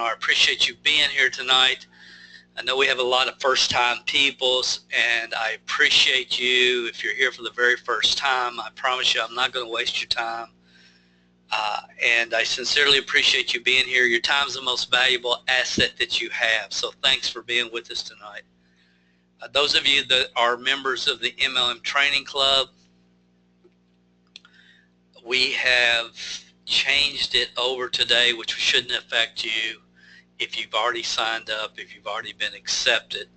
webinar. I appreciate you being here tonight. I know we have a lot of first-time peoples, and I appreciate you. If you're here for the very first time, I promise you I'm not going to waste your time. And I sincerely appreciate you being here. Your time is the most valuable asset that you have, so thanks for being with us tonight. Those of you that are members of the MLM Training Club, we have changed it over today, which shouldn't affect you if you've already signed up, if you've already been accepted.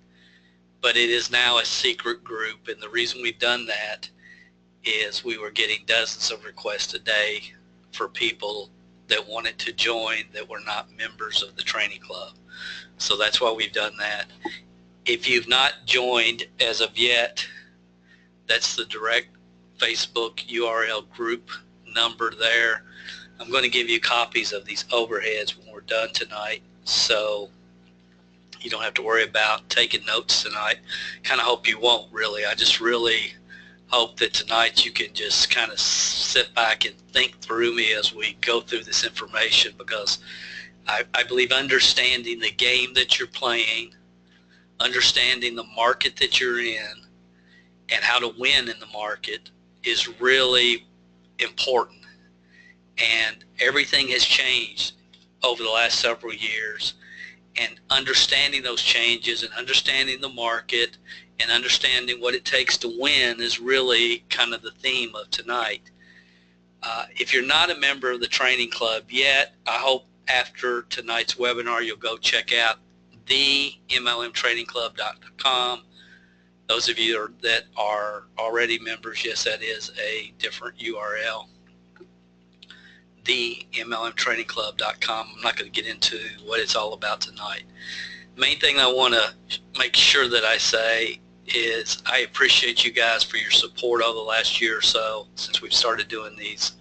But it is now a secret group, and the reason we've done that is we were getting dozens of requests a day for people that wanted to join that were not members of the training club. So that's why we've done that. If you've not joined as of yet, that's the direct Facebook URL group number there. I'm going to give you copies of these overheads when we're done tonight, so you don't have to worry about taking notes tonight. Kind of hope you won't, really. I just really hope that tonight you can just kind of sit back and think through me as we go through this information, because I believe understanding the game that you're playing, understanding the market that you're in, and how to win in the market is really important. And everything has changed over the last several years, and understanding those changes and understanding the market and understanding what it takes to win is really kind of the theme of tonight. If you're not a member of the training club yet, I hope after tonight's webinar you'll go check out the MLMtrainingclub.com. Those of you that are already members, yes, that is a different URL. The MLMtrainingclub.com. I'm not going to get into what it's all about tonight. The main thing I want to make sure that I say is I appreciate you guys for your support over the last year or so since we've started doing these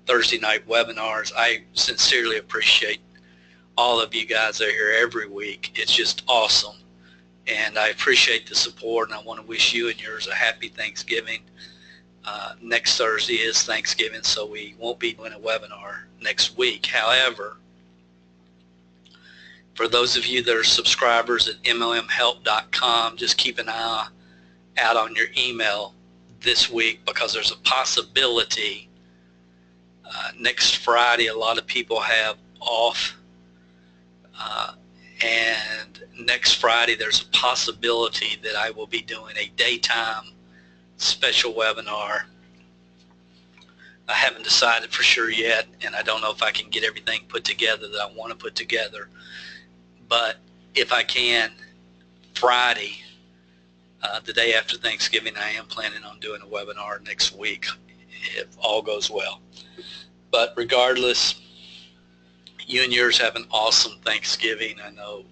Thursday night webinars. I sincerely appreciate all of you guys that are here every week. It's just awesome, and I appreciate the support, and I want to wish you and yours a happy Thanksgiving. Next Thursday is Thanksgiving, so we won't be doing a webinar next week. However, for those of you that are subscribers at MLMhelp.com, just keep an eye out on your email this week, because there's a possibility next Friday a lot of people have off, and next Friday there's a possibility that I will be doing a daytime special webinar. I haven't decided for sure yet, and I don't know if I can get everything put together that I want to put together, but if I can, Friday, the day after Thanksgiving, I am planning on doing a webinar next week if all goes well. But regardless, you and yours have an awesome Thanksgiving. I know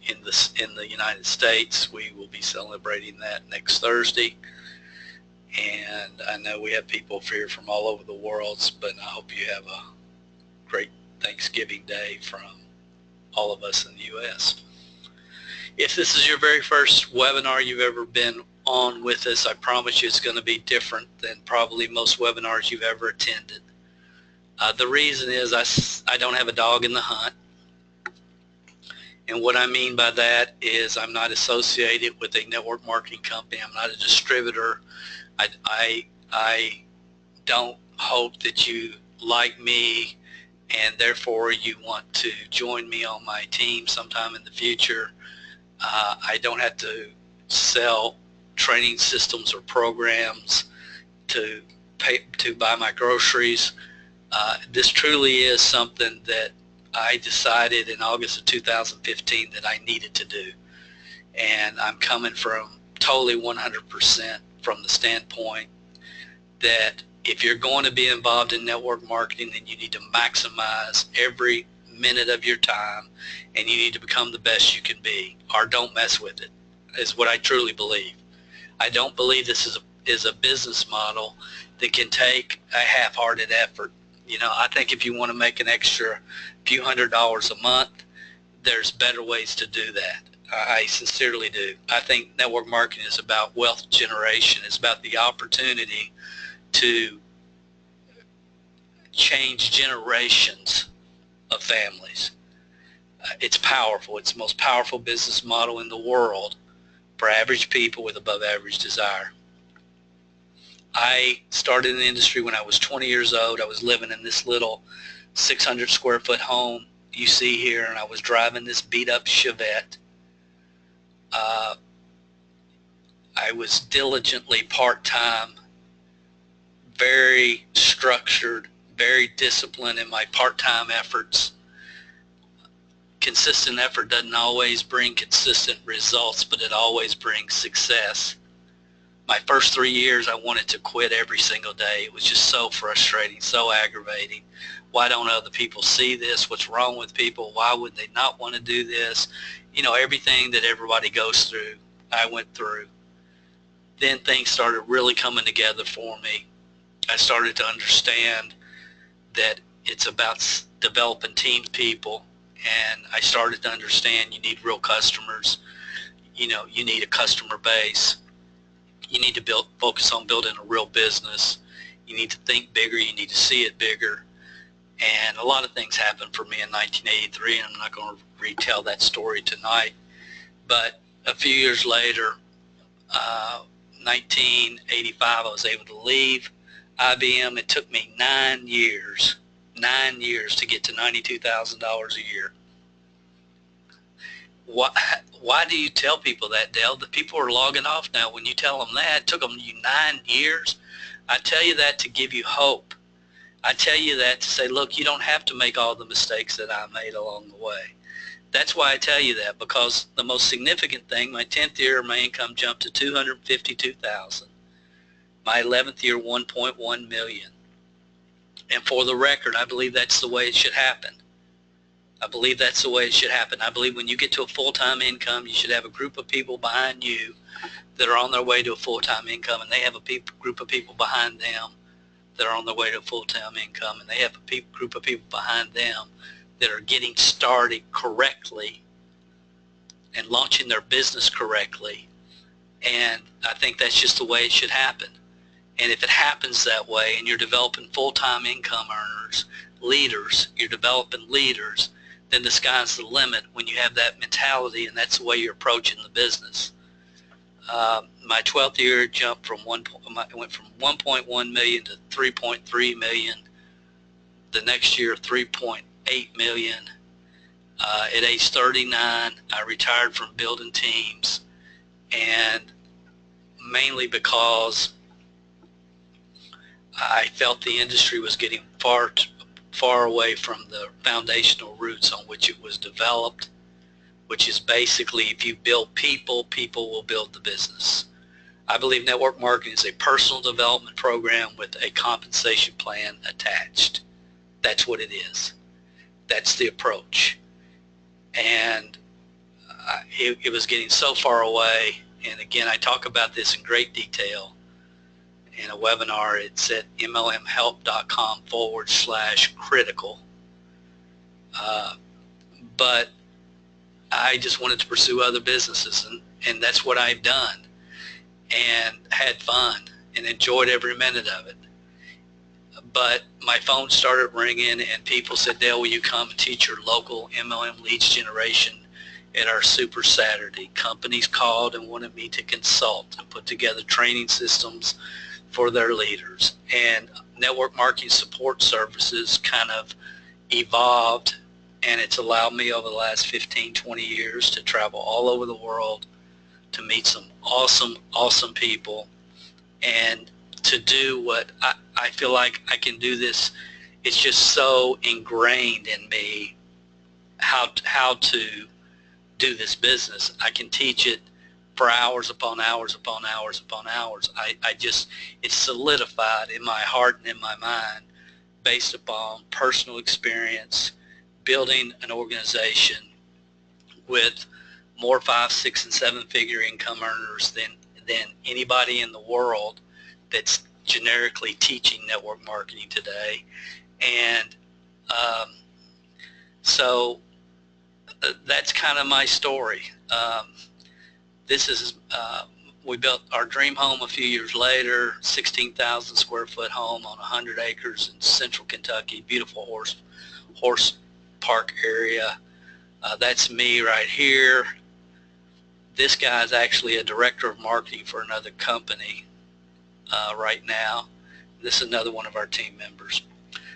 in the United States we will be celebrating that next Thursday, and I know we have people here from all over the world, but I hope you have a great Thanksgiving Day from all of us in the U.S. If this is your very first webinar you've ever been on with us, I promise you it's going to be different than probably most webinars you've ever attended. The reason is I don't have a dog in the hunt, and what I mean by that is I'm not associated with a network marketing company. I'm not a distributor. I don't hope that you like me and therefore you want to join me on my team sometime in the future. I don't have to sell training systems or programs to buy my groceries. This truly is something that I decided in August of 2015 that I needed to do, and I'm coming from totally 100% from the standpoint that if you're going to be involved in network marketing, then you need to maximize every minute of your time, and you need to become the best you can be, or don't mess with it, is what I truly believe. I don't believe this is a business model that can take a half-hearted effort. You know, I think if you want to make an extra few $100s a month, there's better ways to do that. I sincerely do. I think network marketing is about wealth generation. It's about the opportunity to change generations of families. It's powerful. It's the most powerful business model in the world for average people with above average desire. I started in the industry when I was 20 years old. I was living in this little 600 square foot home you see here, and I was driving this beat up Chevette. I was diligently part-time, very structured, very disciplined in my part-time efforts. Consistent effort doesn't always bring consistent results, but it always brings success. My first 3 years, I wanted to quit every single day. It was just so frustrating, so aggravating. Why don't other people see this? What's wrong with people? Why would they not want to do this? You know, everything that everybody goes through, I went through. Then things started really coming together for me. I started to understand that it's about developing team people, and I started to understand you need real customers. You know, you need a customer base. You need to focus on building a real business. You need to think bigger. You need to see it bigger. And a lot of things happened for me in 1983, and I'm not going to retell that story tonight. But a few years later, 1985, I was able to leave IBM. It took me 9 years to get to $92,000 a year. Why do you tell people that, Dale? The people are logging off now. When you tell them that, it took them 9 years. I tell you that to give you hope. I tell you that to say, look, you don't have to make all the mistakes that I made along the way. That's why I tell you that, because the most significant thing, my 10th year, my income jumped to $252,000. My 11th year, $1.1 million. And for the record, I believe that's the way it should happen. I believe that's the way it should happen. I believe when you get to a full-time income, you should have a group of people behind you that are on their way to a full-time income, and they have a group of people behind them that are on their way to a full-time income, and they have a group of people behind them that are getting started correctly and launching their business correctly. And I think that's just the way it should happen. And if it happens that way, and you're developing full-time income earners, leaders, you're developing leaders, then the sky's the limit when you have that mentality, and that's the way you're approaching the business. My 12th year jumped from it went from 1.1 million to 3.3 million. The next year, 3.8 million. At age 39, I retired from building teams, and mainly because I felt the industry was getting far away from the foundational roots on which it was developed, which is basically if you build people, people will build the business. I believe network marketing is a personal development program with a compensation plan attached. That's what it is. That's the approach. And it was getting so far away. And again, I talk about this in great detail in a webinar. It's at mlmhelp.com/critical. But I just wanted to pursue other businesses, and that's what I've done, and had fun and enjoyed every minute of it. But my phone started ringing, and people said, Dale, will you come and teach your local MLM leads generation at our Super Saturday? Companies called and wanted me to consult and put together training systems for their leaders. And network marketing support services kind of evolved, and it's allowed me over the last 15, 20 years to travel all over the world to meet some awesome, awesome people, and to do what I feel like I can do this. It's just so ingrained in me how to do this business. I can teach it for hours upon hours upon hours upon hours. It's solidified in my heart and in my mind based upon personal experience, building an organization with more 5, 6, and 7-figure income earners than anybody in the world that's generically teaching network marketing today. And so that's kind of my story. This is we built our dream home a few years later, 16,000 square foot home on 100 acres in central Kentucky, beautiful horse park area. That's me right here. This guy's actually a director of marketing for another company right now. This is another one of our team members.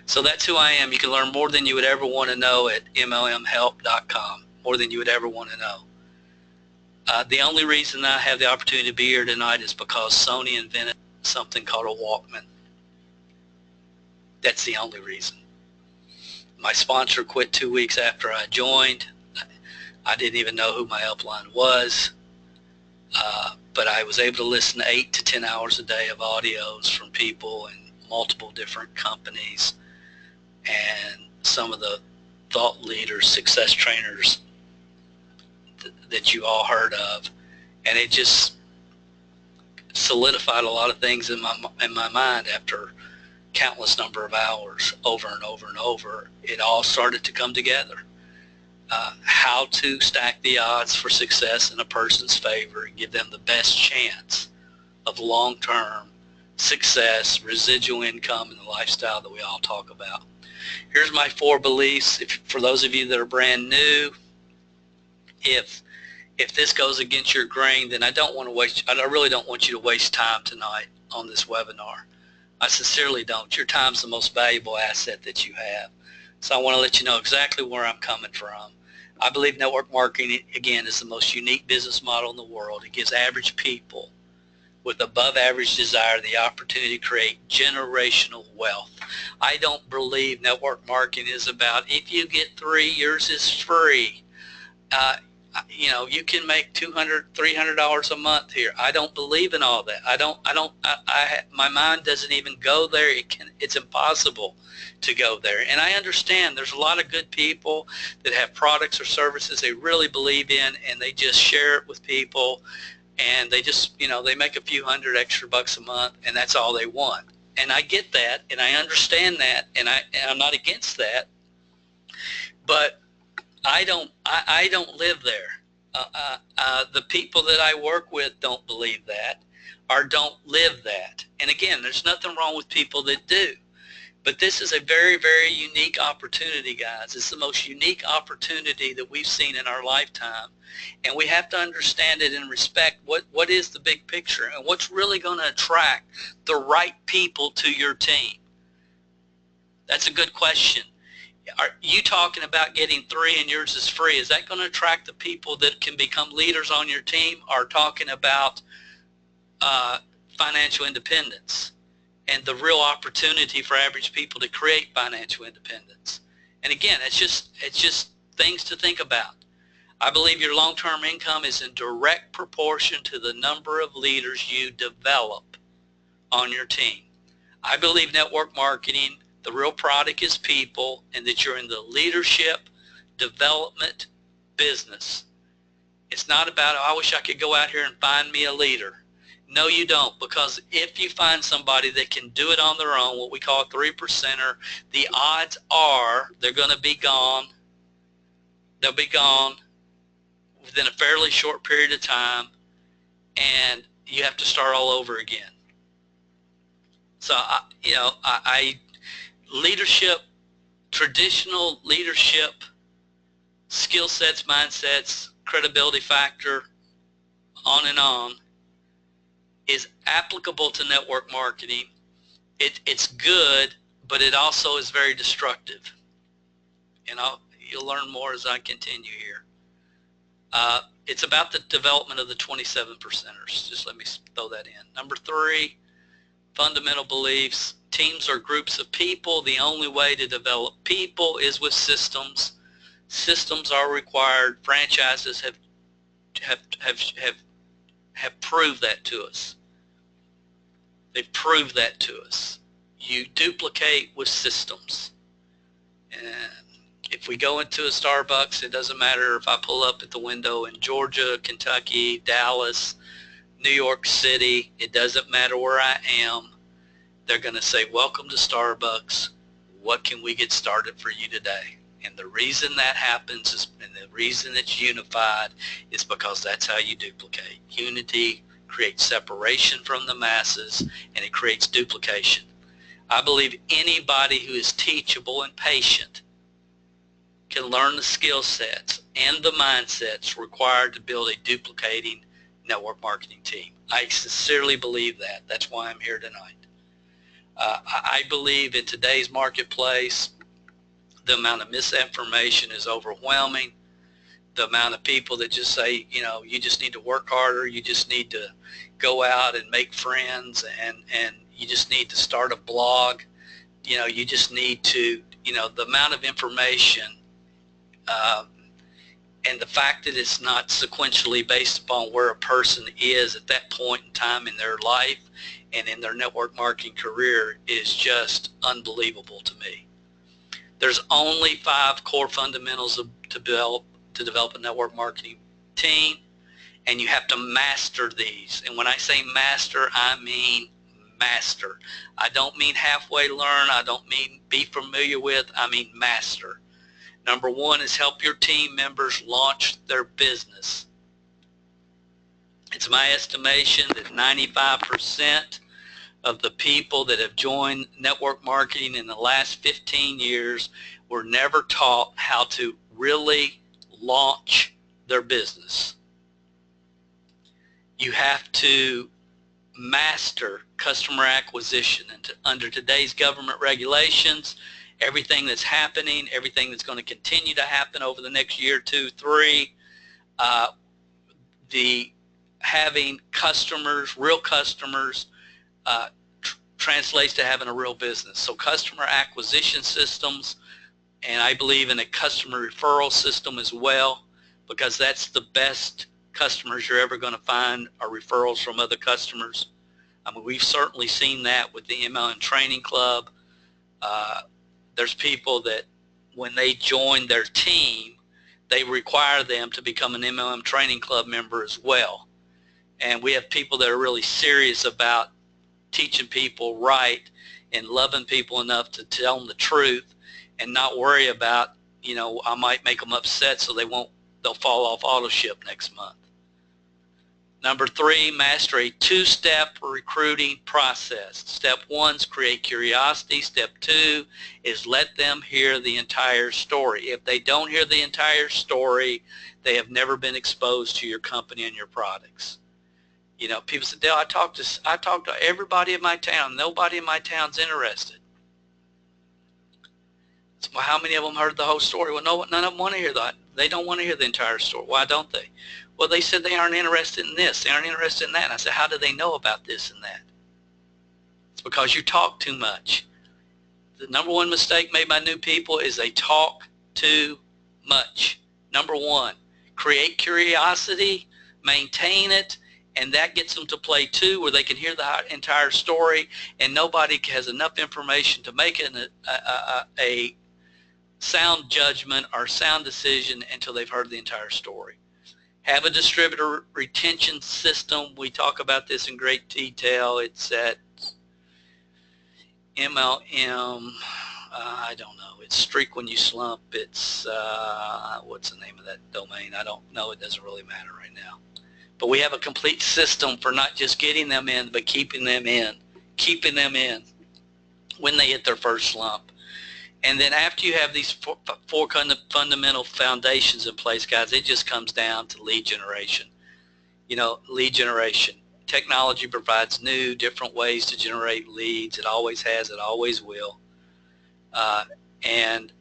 So that's who I am. You can learn more than you would ever want to know at MLMhelp.com, more than you would ever want to know. The only reason I have the opportunity to be here tonight is because Sony invented something called a Walkman. That's the only reason. My sponsor quit 2 weeks after I joined. I didn't even know who my upline was, but I was able to listen to 8 to 10 hours a day of audios from people in multiple different companies and some of the thought leaders, success trainers that you all heard of, and it just solidified a lot of things in my mind after countless number of hours over and over and over. It all started to come together. How to stack the odds for success in a person's favor and give them the best chance of long-term success, residual income, and the lifestyle that we all talk about. Here's my 4 beliefs. For those of you that are brand new, if this goes against your grain, then I really don't want you to waste time tonight on this webinar. I sincerely don't. Your time's the most valuable asset that you have. So I want to let you know exactly where I'm coming from. I believe network marketing, again, is the most unique business model in the world. It gives average people with above average desire the opportunity to create generational wealth. I don't believe network marketing is about, if you get 3, yours is free. You know, you can make $200, $300 a month here. I don't believe in all that. My mind doesn't even go there. It's impossible to go there. And I understand there's a lot of good people that have products or services they really believe in, and they just share it with people, and they just, you know, they make a few hundred extra bucks a month, and that's all they want. And I get that, and I understand that, and I'm not against that, but I don't live there. The people that I work with don't believe that or don't live that. And again, there's nothing wrong with people that do. But this is a very, very unique opportunity, guys. It's the most unique opportunity that we've seen in our lifetime. And we have to understand it and respect what is the big picture and what's really going to attract the right people to your team. That's a good question. Are you talking about getting 3 and yours is free? Is that going to attract the people that can become leaders on your team, or talking about financial independence and the real opportunity for average people to create financial independence? And again, it's just things to think about. I believe your long-term income is in direct proportion to the number of leaders you develop on your team. I believe network marketing, the real product is people, and that you're in the leadership development business. It's not about, oh, I wish I could go out here and find me a leader. No, you don't, because if you find somebody that can do it on their own, what we call a 3%er, the odds are they're going to be gone. They'll be gone within a fairly short period of time, and you have to start all over again. So, leadership, traditional leadership, skill sets, mindsets, credibility factor, on and on, is applicable to network marketing. It's good, but it also is very destructive. And you'll learn more as I continue here. It's about the development of the 27 percenters. Just let me throw that in. Number 3, fundamental beliefs. Teams are groups of people. The only way to develop people is with systems. Systems are required. Franchises have proved that to us. They've proved that to us. You duplicate with systems. And if we go into a Starbucks, it doesn't matter if I pull up at the window in Georgia, Kentucky, Dallas, New York City. It doesn't matter where I am. They're going to say, welcome to Starbucks. What can we get started for you today? And the reason that happens is, and the reason it's unified, is because that's how you duplicate. Unity creates separation from the masses, and it creates duplication. I believe anybody who is teachable and patient can learn the skill sets and the mindsets required to build a duplicating network marketing team. I sincerely believe that. That's why I'm here tonight. I believe in today's marketplace, the amount of misinformation is overwhelming. The amount of people that just say, you know, you just need to work harder, you just need to go out and make friends, and you just need to start a blog, you know, you just need to, you know, the amount of information and the fact that it's not sequentially based upon where a person is at that point in time in their life and in their network marketing career is just unbelievable to me. There's only 5 core fundamentals to develop a network marketing team, and you have to master these. And when I say master, I mean master. I don't mean halfway learn. I don't mean be familiar with. I mean master. Number 1 is help your team members launch their business. It's my estimation that 95% of the people that have joined network marketing in the last 15 years were never taught how to really launch their business. You have to master customer acquisition, and under today's government regulations, everything that's happening, everything that's going to continue to happen over the next year, 2, 3, having customers, real customers, translates to having a real business. So customer acquisition systems, and I believe in a customer referral system as well, because that's the best customers you're ever going to find are referrals from other customers. I mean, we've certainly seen that with the MLM Training Club. There's people that when they join their team, they require them to become an MLM Training Club member as well. And we have people that are really serious about teaching people right and loving people enough to tell them the truth and not worry about, you know, I might make them upset so they'll fall off auto ship next month. Number 3, master a 2-step recruiting process. Step 1 is create curiosity. Step 2 is let them hear the entire story. If they don't hear the entire story, they have never been exposed to your company and your products. You know, people say, Dale, I talked to everybody in my town. Nobody in my town's interested. So, well, how many of them heard the whole story? Well, no, none of them want to hear that. They don't want to hear the entire story. Why don't they? Well, they said they aren't interested in this. They aren't interested in that. And I said, how do they know about this and that? It's because you talk too much. The number 1 mistake made by new people is they talk too much. Number 1, create curiosity, maintain it, and that gets them to play 2 where they can hear the entire story, and nobody has enough information to make it a sound judgment or sound decision until they've heard the entire story. Have a distributor retention system. We talk about this in great detail. It's at MLM, I don't know. It's Streak When You Slump. It's, what's the name of that domain? I don't know. It doesn't really matter right now. But we have a complete system for not just getting them in, but keeping them in when they hit their first slump. And then after you have these 4 fundamental foundations in place, guys, it just comes down to lead generation. You know, lead generation. Technology provides new, different ways to generate leads. It always has. It always will. And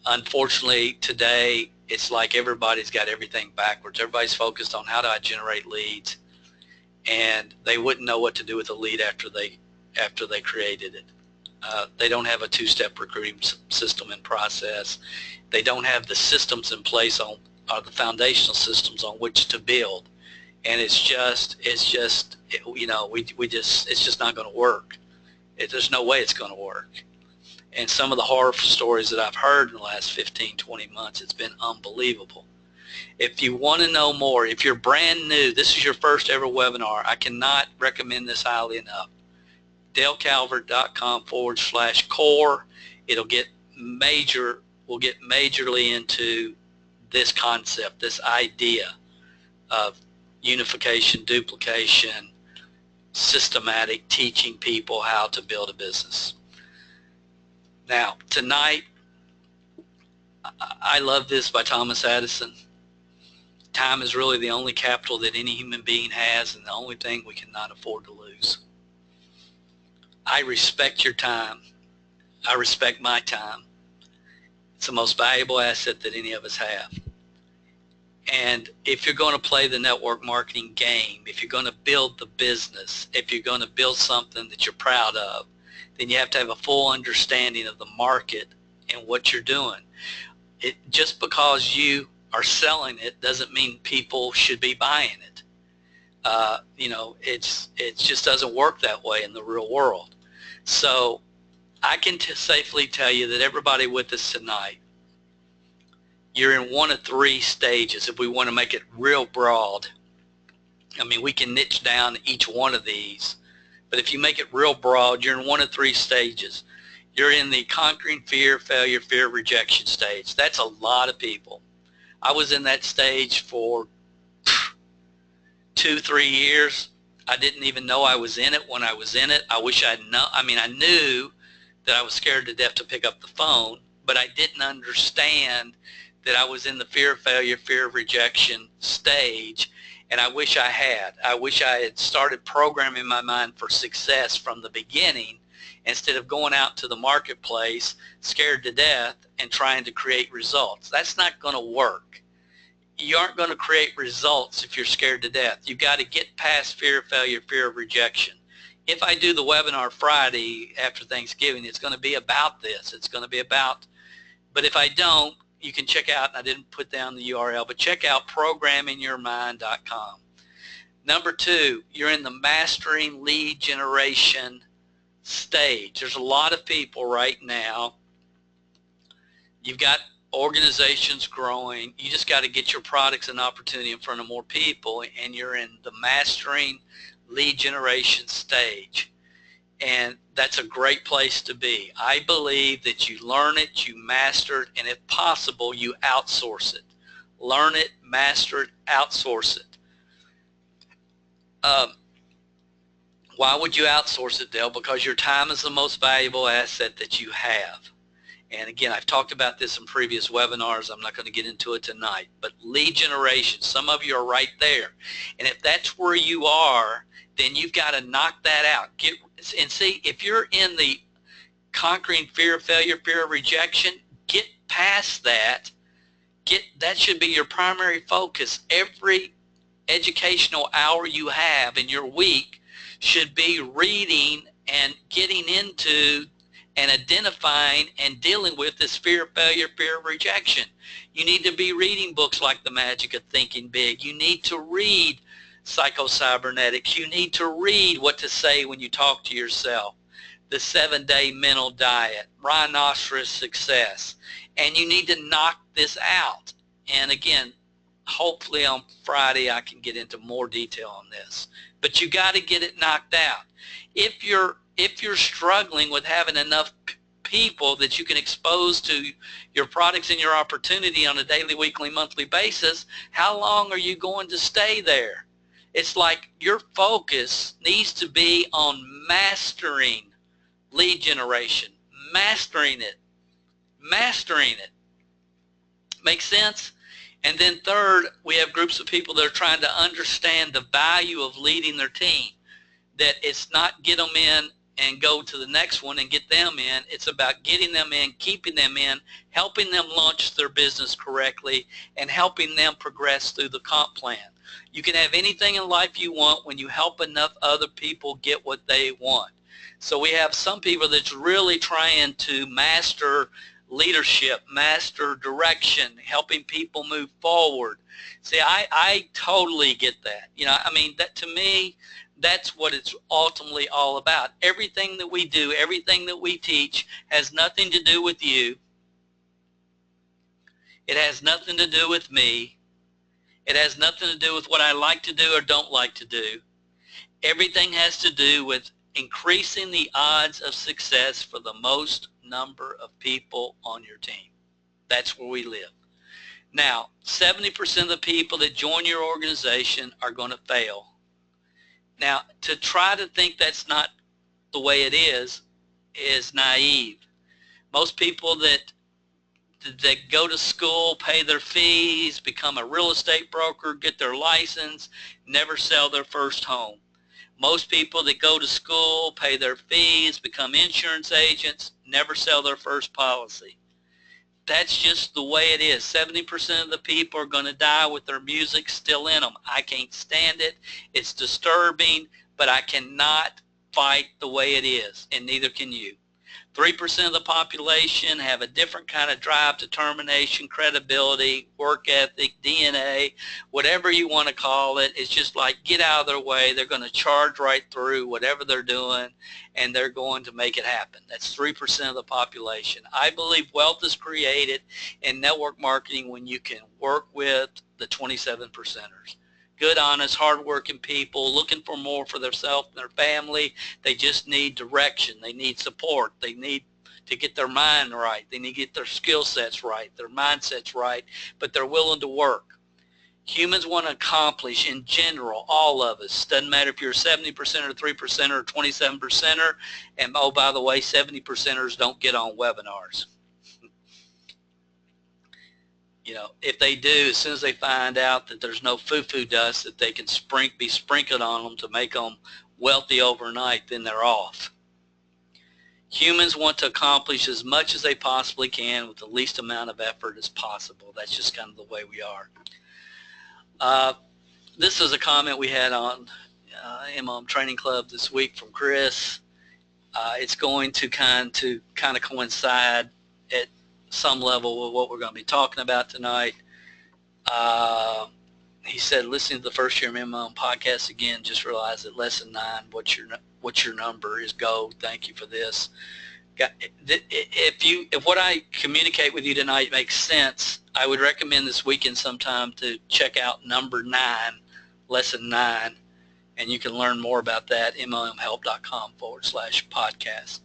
unfortunately, today, it's like everybody's got everything backwards. Everybody's focused on how do I generate leads, and they wouldn't know what to do with a lead after they created it. They don't have a 2-step recruiting system in process. They don't have the systems in place or the foundational systems on which to build, and it's just you know, it's just not going to work. There's no way it's going to work. And some of the horror stories that I've heard in the last 15, 20 months, it's been unbelievable. If you want to know more, if you're brand new, this is your first ever webinar, I cannot recommend this highly enough. DaleCalvert.com/core. We'll get majorly into this concept, this idea of unification, duplication, systematic teaching people how to build a business. Now, tonight, I love this by Thomas Edison. Time is really the only capital that any human being has, and the only thing we cannot afford to lose. I respect your time. I respect my time. It's the most valuable asset that any of us have. And if you're going to play the network marketing game, if you're going to build the business, if you're going to build something that you're proud of, then you have to have a full understanding of the market and what you're doing. Just because you are selling it doesn't mean people should be buying it. It just doesn't work that way in the real world. So I can safely tell you that everybody with us tonight, you're in one of three stages. If we want to make it real broad, I mean, we can niche down each one of these, but if you make it real broad, you're in one of three stages. You're in the conquering fear, failure, fear, rejection stage. That's a lot of people. I was in that stage for 2-3 years. I didn't even know I was in it when I was in it. I wish I'd known. I mean, I knew that I was scared to death to pick up the phone, but I didn't understand that I was in the fear of failure, fear of rejection stage, and I wish I had. I wish I had started programming my mind for success from the beginning instead of going out to the marketplace scared to death and trying to create results. That's not going to work. You aren't going to create results if you're scared to death. You've got to get past fear of failure, fear of rejection. If I do the webinar Friday after Thanksgiving, it's going to be about this. It's going to be about, but if I don't, you can check out, and I didn't put down the URL, but check out programmingyourmind.com. Number 2, you're in the mastering lead generation stage. There's a lot of people right now. You've got organizations growing. You just got to get your products and opportunity in front of more people, and you're in the mastering lead generation stage. And that's a great place to be. I believe that you learn it, you master it, and if possible, you outsource it. Learn it, master it, outsource it. Why would you outsource it, Dale? Because your time is the most valuable asset that you have. And again, I've talked about this in previous webinars. I'm not going to get into it tonight. But lead generation, some of you are right there. And if that's where you are, then you've got to knock that out. And see, if you're in the conquering fear of failure, fear of rejection, get past that. That should be your primary focus. Every educational hour you have in your week should be reading and getting into and identifying and dealing with this fear of failure, fear of rejection. You need to be reading books like The Magic of Thinking Big. You need to read Psycho-Cybernetics. You need to read What to Say When You Talk to Yourself, The 7-Day Mental Diet, Rhinoceros Success. And you need to knock this out. And again, hopefully on Friday I can get into more detail on this. But you got to get it knocked out. If you're struggling with having enough people that you can expose to your products and your opportunity on a daily, weekly, monthly basis, how long are you going to stay there? It's like your focus needs to be on mastering lead generation, mastering it. Make sense? And then third, we have groups of people that are trying to understand the value of leading their team. That it's not get them in and go to the next one and get them in. It's about getting them in, keeping them in, helping them launch their business correctly, and helping them progress through the comp plan. You can have anything in life you want when you help enough other people get what they want. So we have some people that's really trying to master leadership, master direction, helping people move forward. See, I totally get that. I mean, that to me, that's what it's ultimately all about. Everything that we do, everything that we teach has nothing to do with you. It has nothing to do with me. It has nothing to do with what I like to do or don't like to do. Everything has to do with increasing the odds of success for the most number of people on your team. That's where we live. Now, 70% of the people that join your organization are going to fail. Now, to try to think that's not the way it is naive. Most people that They go to school, pay their fees, become a real estate broker, get their license, never sell their first home. Most people that go to school, pay their fees, become insurance agents, never sell their first policy. That's just the way it is. 70% of the people are going to die with their music still in them. I can't stand it. It's disturbing, but I cannot fight the way it is, and neither can you. 3% of the population have a different kind of drive, determination, credibility, work ethic, DNA, whatever you want to call it. It's just like, get out of their way. They're going to charge right through whatever they're doing, and they're going to make it happen. That's 3% of the population. I believe wealth is created in network marketing when you can work with the 27%ers. Good, honest, hardworking people looking for more for themselves and their family. They just need direction. They need support. They need to get their mind right. They need to get their skill sets right, their mindsets right, but they're willing to work. Humans want to accomplish, in general, all of us. Doesn't matter if you're a 70% or 3% or 27%er. And, oh, by the way, 70%ers don't get on webinars. You know, if they do, as soon as they find out that there's no foo-foo dust that they can be sprinkled on them to make them wealthy overnight, then they're off. Humans want to accomplish as much as they possibly can with the least amount of effort as possible. That's just kind of the way we are. This is a comment we had on MLM Training Club this week from Chris. It's going to kind of coincide at some level with what we're going to be talking about tonight. He said, listening to the first year MLM podcast again, just realized that lesson 9, what's your number, is gold. Thank you for this. If what I communicate with you tonight makes sense, I would recommend this weekend sometime to check out number 9, lesson 9, and you can learn more about that, mlmhelp.com/podcast.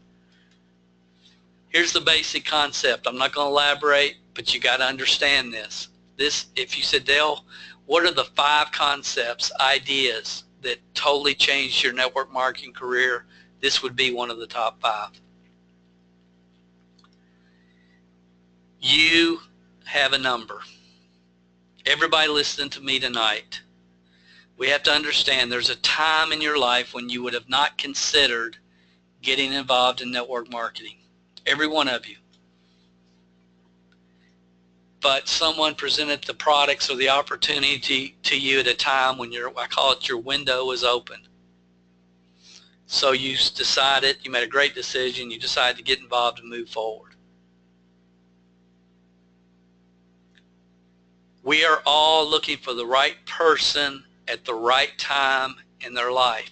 Here's the basic concept. I'm not going to elaborate, but you got to understand this. If you said, Dale, what are the 5 concepts, ideas that totally changed your network marketing career? This would be one of the top 5. You have a number. Everybody listening to me tonight, we have to understand there's a time in your life when you would have not considered getting involved in network marketing. Every one of you. But someone presented the products or the opportunity to you at a time when I call it your window is open. So you decided, you made a great decision, you decided to get involved and move forward. We are all looking for the right person at the right time in their life.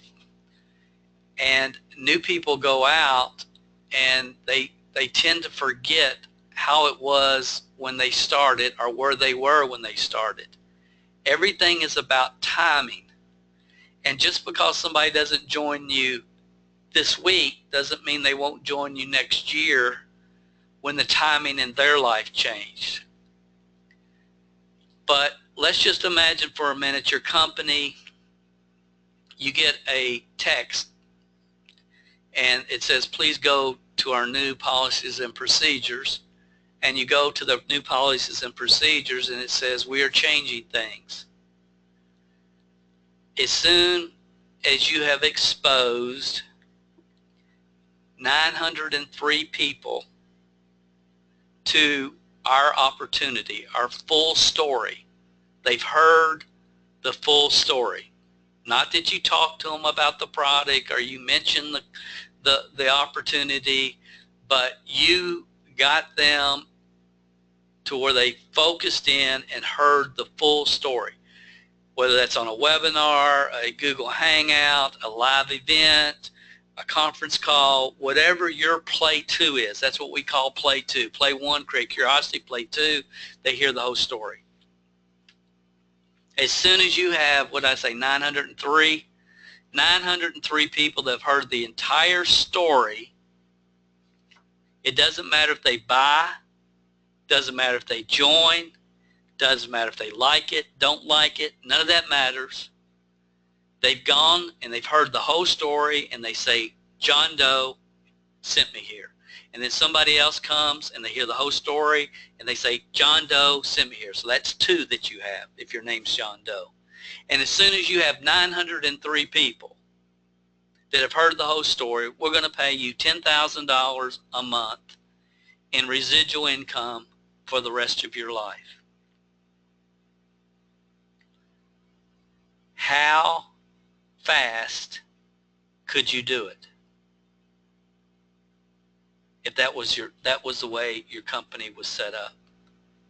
And new people go out and they tend to forget how it was when they started or where they were when they started. Everything is about timing. And just because somebody doesn't join you this week doesn't mean they won't join you next year when the timing in their life changed. But let's just imagine for a minute your company, you get a text and it says, please go to our new policies and procedures, and you go to the new policies and procedures and it says we are changing things. As soon as you have exposed 903 people to our opportunity, our full story, they've heard the full story. Not that you talk to them about the product or you mention the opportunity, but you got them to where they focused in and heard the full story. Whether that's on a webinar, a Google Hangout, a live event, a conference call, whatever your play 2 is. That's what we call play 2. Play 1, create curiosity. Play 2, they hear the whole story. As soon as you have, what did I say, 903 people that have heard the entire story, it doesn't matter if they buy, doesn't matter if they join, doesn't matter if they like it, don't like it, none of that matters. They've gone and they've heard the whole story and they say, John Doe sent me here. and then somebody else comes and they hear the whole story and they say, John Doe sent me here. So that's 2 that you have if your name's John Doe. And as soon as you have 903 people that have heard the whole story, we're going to pay you $10,000 a month in residual income for the rest of your life. How fast could you do it? If that was the way your company was set up.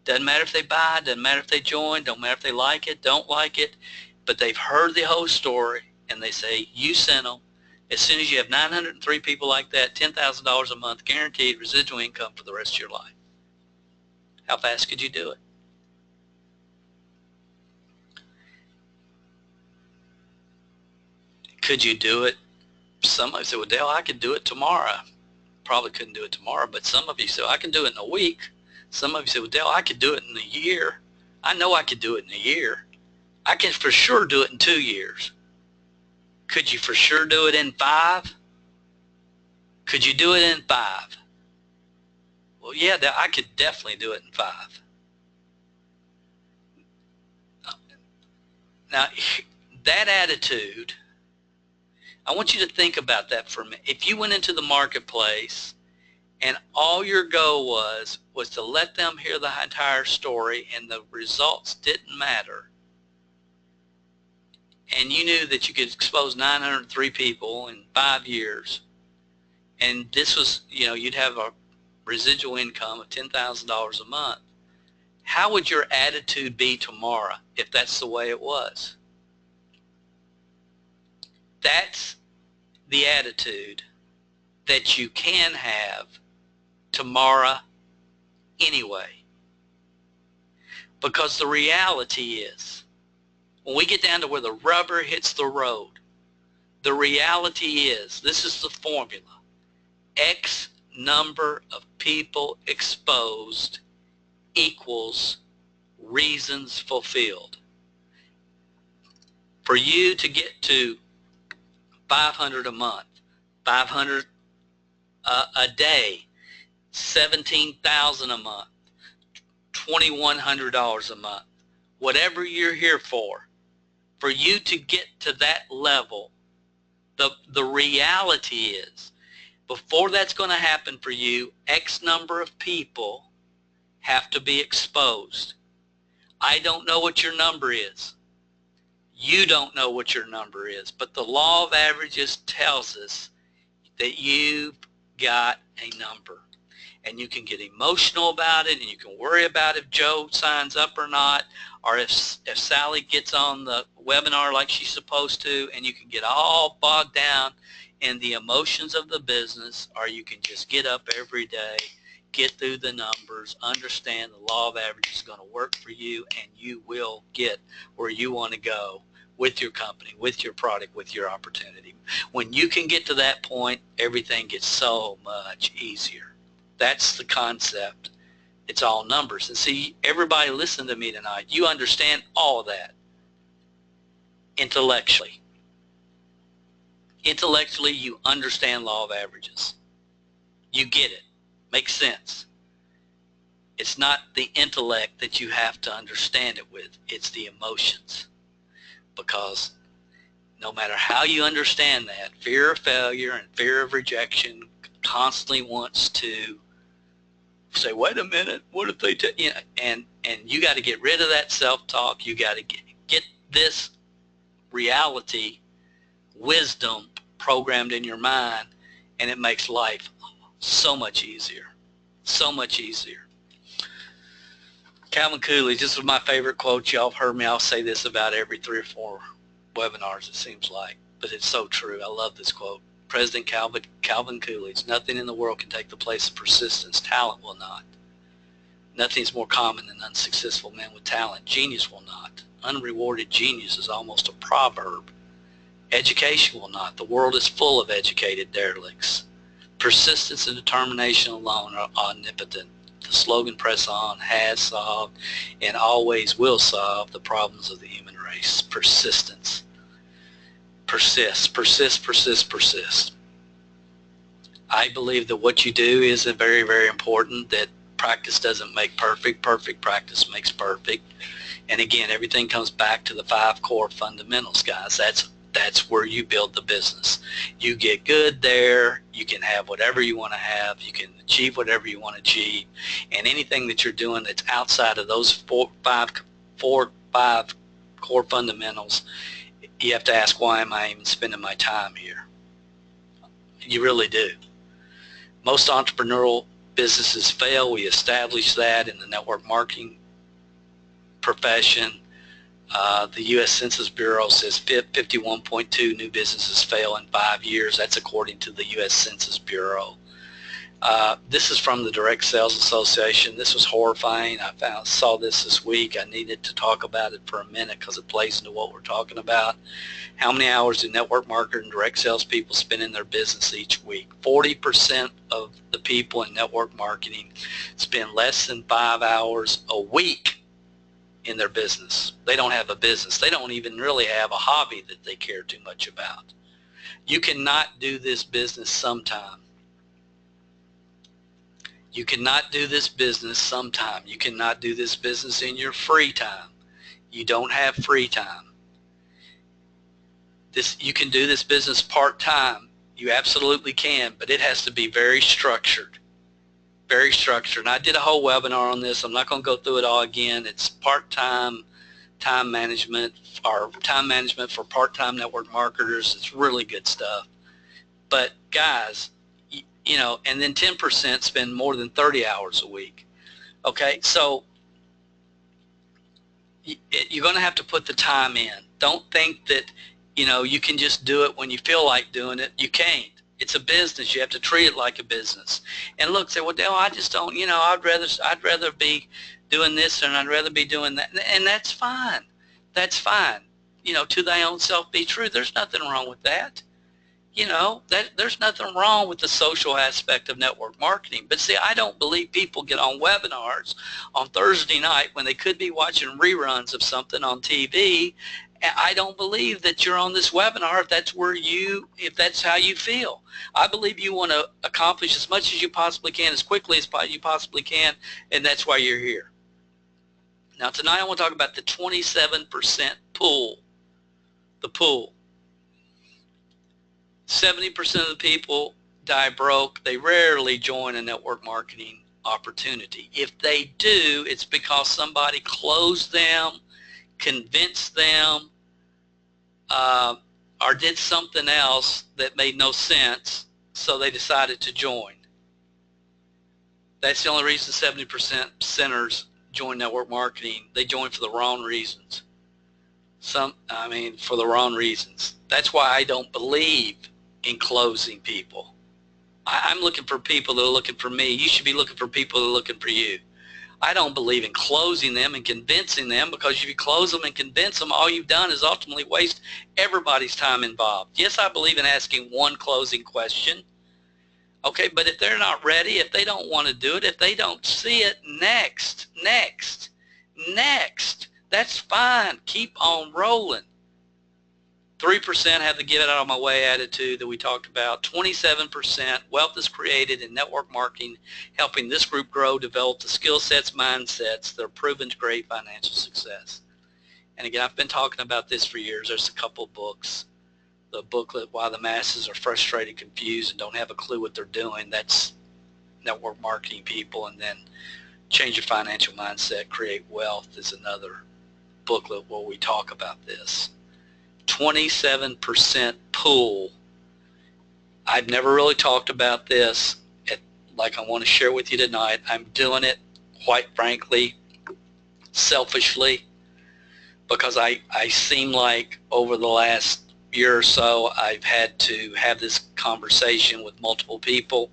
Doesn't matter if they buy, doesn't matter if they join, don't matter if they like it, don't like it, but they've heard the whole story and they say, you sent them. As soon as you have 903 people like that, $10,000 a month guaranteed residual income for the rest of your life. How fast could you do it? Could you do it? Somebody said, well, Dale, I could do it tomorrow. Probably couldn't do it tomorrow, but some of you said, I can do it in a week. Some of you said, well, Dale, I could do it in a year. I know I could do it in a year. I can for sure do it in 2 years. Could you for sure do it in 5? Could you do it in 5? Well, yeah, I could definitely do it in 5. Now, that attitude, I want you to think about that for a minute. If you went into the marketplace and all your goal was to let them hear the entire story and the results didn't matter, and you knew that you could expose 903 people in 5 years, and this was, you'd have a residual income of $10,000 a month, how would your attitude be tomorrow if that's the way it was? That's the attitude that you can have tomorrow anyway. Because the reality is, when we get down to where the rubber hits the road, the reality is, this is the formula, X number of people exposed equals reasons fulfilled. For you to get to 500 a month, 500 a day, 17,000 a month, $2,100 a month, whatever you're here for you to get to that level, the reality is, before that's going to happen for you, X number of people have to be exposed. I don't know what your number is. You don't know what your number is, but the law of averages tells us that you've got a number. And you can get emotional about it, and you can worry about if Joe signs up or not, or if Sally gets on the webinar like she's supposed to, and you can get all bogged down in the emotions of the business, or you can just get up every day, get through the numbers, understand the law of averages is going to work for you, and you will get where you want to go with your company, with your product, with your opportunity. When you can get to that point, everything gets so much easier. That's the concept. It's all numbers. And see, everybody listen to me tonight. You understand all of that intellectually. Intellectually, you understand law of averages. You get it. Makes sense. It's not the intellect that you have to understand it with. It's the emotions. Because no matter how you understand that, fear of failure and fear of rejection constantly wants to say, wait a minute, what if they do? And you got to get rid of that self-talk. You got to get this reality, wisdom programmed in your mind, and it makes life so much easier. So much easier. Calvin Coolidge, this was my favorite quote. Y'all have heard me. I'll say this about every 3 or 4 webinars, it seems like. But it's so true. I love this quote. President Calvin Coolidge, nothing in the world can take the place of persistence. Talent will not. Nothing's more common than unsuccessful men with talent. Genius will not. Unrewarded genius is almost a proverb. Education will not. The world is full of educated derelicts. Persistence and determination alone are omnipotent. The slogan, press on, has solved and always will solve the problems of the human race. Persistence. Persist, persist, persist, persist. I believe that what you do is very, very important, that practice doesn't make perfect. Perfect practice makes perfect. And again, everything comes back to the 5 core fundamentals, guys. That's where you build the business. You get good there. You can have whatever you want to have. You can achieve whatever you want to achieve. And anything that you're doing that's outside of those four, five core fundamentals, you have to ask, why am I even spending my time here? You really do. Most entrepreneurial businesses fail. We established that in the network marketing profession. The U.S. Census Bureau says 51.2 new businesses fail in 5 years. That's according to the U.S. Census Bureau. This is from the Direct Sales Association. This was horrifying. I saw this week. I needed to talk about it for a minute because it plays into what we're talking about. How many hours do network marketers and direct sales people spend in their business each week? 40% of the people in network marketing spend less than 5 hours a week in their business. They don't have a business. They don't even really have a hobby that they care too much about. You cannot do this business sometime. You cannot do this business sometime. You cannot do this business in your free time. You don't have free time. You can do this business part-time. You absolutely can, but it has to be very structured. Very structured. And I did a whole webinar on this. I'm not going to go through it all again. It's part-time time management, or time management for part-time network marketers. It's really good stuff. But guys, you know, and then 10% spend more than 30 hours a week. Okay, so you're going to have to put the time in. Don't think that, you know, you can just do it when you feel like doing it. You can't. It's a business. You have to treat it like a business. And look, say, well, Dale, I just don't, you know, I'd rather be doing this and I'd rather be doing that. And that's fine. That's fine. You know, to thy own self be true. There's nothing wrong with that. You know, there's nothing wrong with the social aspect of network marketing. But see, I don't believe people get on webinars on Thursday night when they could be watching reruns of something on TV. I don't believe that you're on this webinar if that's how you feel. I believe you want to accomplish as much as you possibly can, as quickly as you possibly can, and that's why you're here. Now tonight I want to talk about the 27% pool. The pool. 70% of the people die broke. They rarely join a network marketing opportunity. If they do, it's because somebody closed them, convinced them, or did something else that made no sense, so they decided to join. That's the only reason 70% centers join network marketing. They join for the wrong reasons. For the wrong reasons. That's why I don't believe in closing people. I'm looking for people that are looking for me. You should be looking for people that are looking for you. I don't believe in closing them and convincing them, because if you close them and convince them, all you've done is ultimately waste everybody's time involved. Yes, I believe in asking one closing question. Okay, but if they're not ready, if they don't want to do it, if they don't see it, next, that's fine. Keep on rolling. 3% have the get it out of my way attitude that we talked about. 27% wealth is created in network marketing, helping this group grow, develop the skill sets, mindsets that are proven to create financial success. And again, I've been talking about this for years. There's a couple books. The booklet, Why the Masses Are Frustrated, Confused, and Don't Have a Clue What They're Doing. That's network marketing people. And then Change Your Financial Mindset, Create Wealth is another booklet where we talk about this. 27% pool. I've never really talked about this like I want to share with you tonight. I'm doing it, quite frankly, selfishly, because I seem like over the last year or so I've had to have this conversation with multiple people,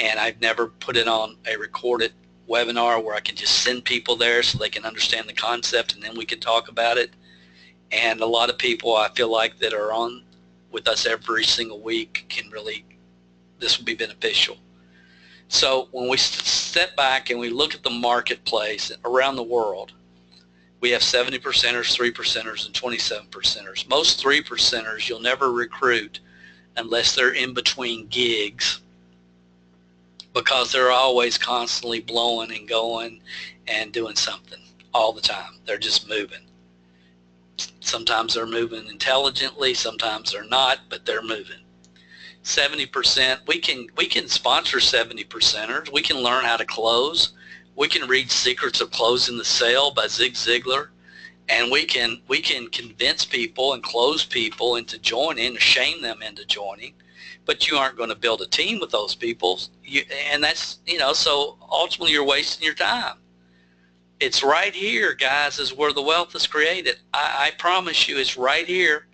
and I've never put it on a recorded webinar where I can just send people there so they can understand the concept and then we can talk about it. And a lot of people, I feel like, that are on with us every single week this will be beneficial. So when we step back and we look at the marketplace around the world, we have 70%ers, 3%ers, and 27%ers. Most 3%ers you'll never recruit unless they're in between gigs because they're always constantly blowing and going and doing something all the time. They're just moving. Sometimes they're moving intelligently, sometimes they're not, but they're moving. 70%, we can sponsor 70%ers. We can learn how to close. We can read Secrets of Closing the Sale by Zig Ziglar, and we can convince people and close people into joining, or shame them into joining. But you aren't going to build a team with those people, and that's, so ultimately you're wasting your time. It's right here, guys, is where the wealth is created. I promise you, it's right here.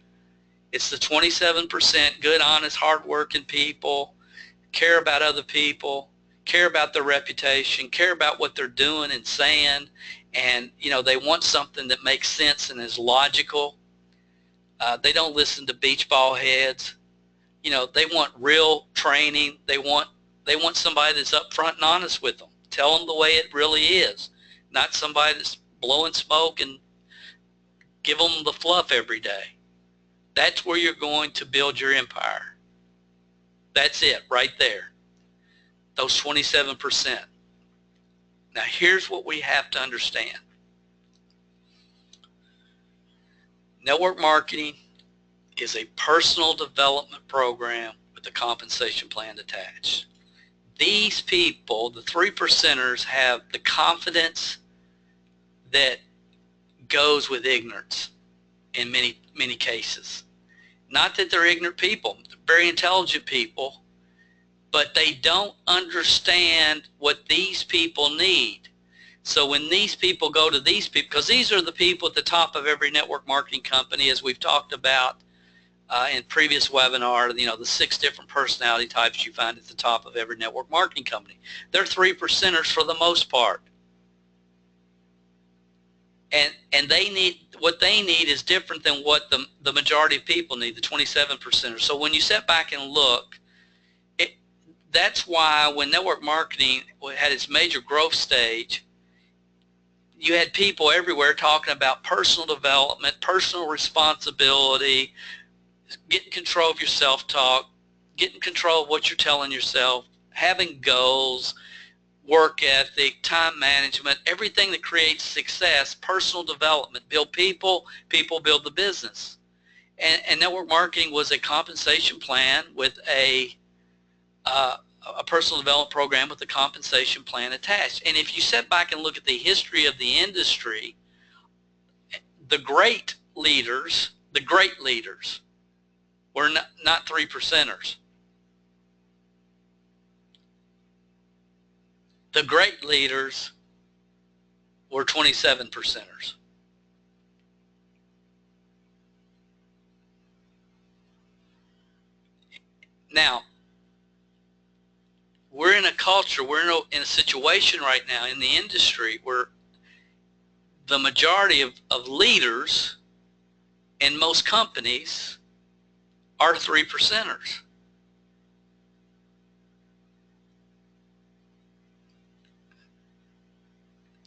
It's the 27% good, honest, hardworking people, care about other people, care about their reputation, care about what they're doing and saying, and they want something that makes sense and is logical. They don't listen to beach ball heads. They want real training. They want somebody that's upfront and honest with them. Tell them the way it really is, not somebody that's blowing smoke and give them the fluff every day. That's where you're going to build your empire. That's it right there. Those 27%. Now here's what we have to understand. Network marketing is a personal development program with a compensation plan attached. These people, the 3%ers, have the confidence that goes with ignorance in many cases. Not that they're ignorant people, they're very intelligent people, but they don't understand what these people need. So when these people go to these people, because these are the people at the top of every network marketing company, as we've talked about in previous webinar, the 6 different personality types you find at the top of every network marketing company. They're 3%ers for the most part. And they need, what they need is different than what the majority of people need, the 27%ers. So when you sit back and look, that's why when network marketing had its major growth stage, you had people everywhere talking about personal development, personal responsibility, getting control of your self-talk, getting control of what you're telling yourself, having goals, work ethic, time management, everything that creates success, personal development, build people, people build the business. And network marketing was a compensation plan with a personal development program with a compensation plan attached. And if you sit back and look at the history of the industry, the great leaders were not 3%ers. The great leaders were 27%ers. Now, we're in a culture, we're in a situation right now in the industry where the majority of leaders in most companies are 3%ers.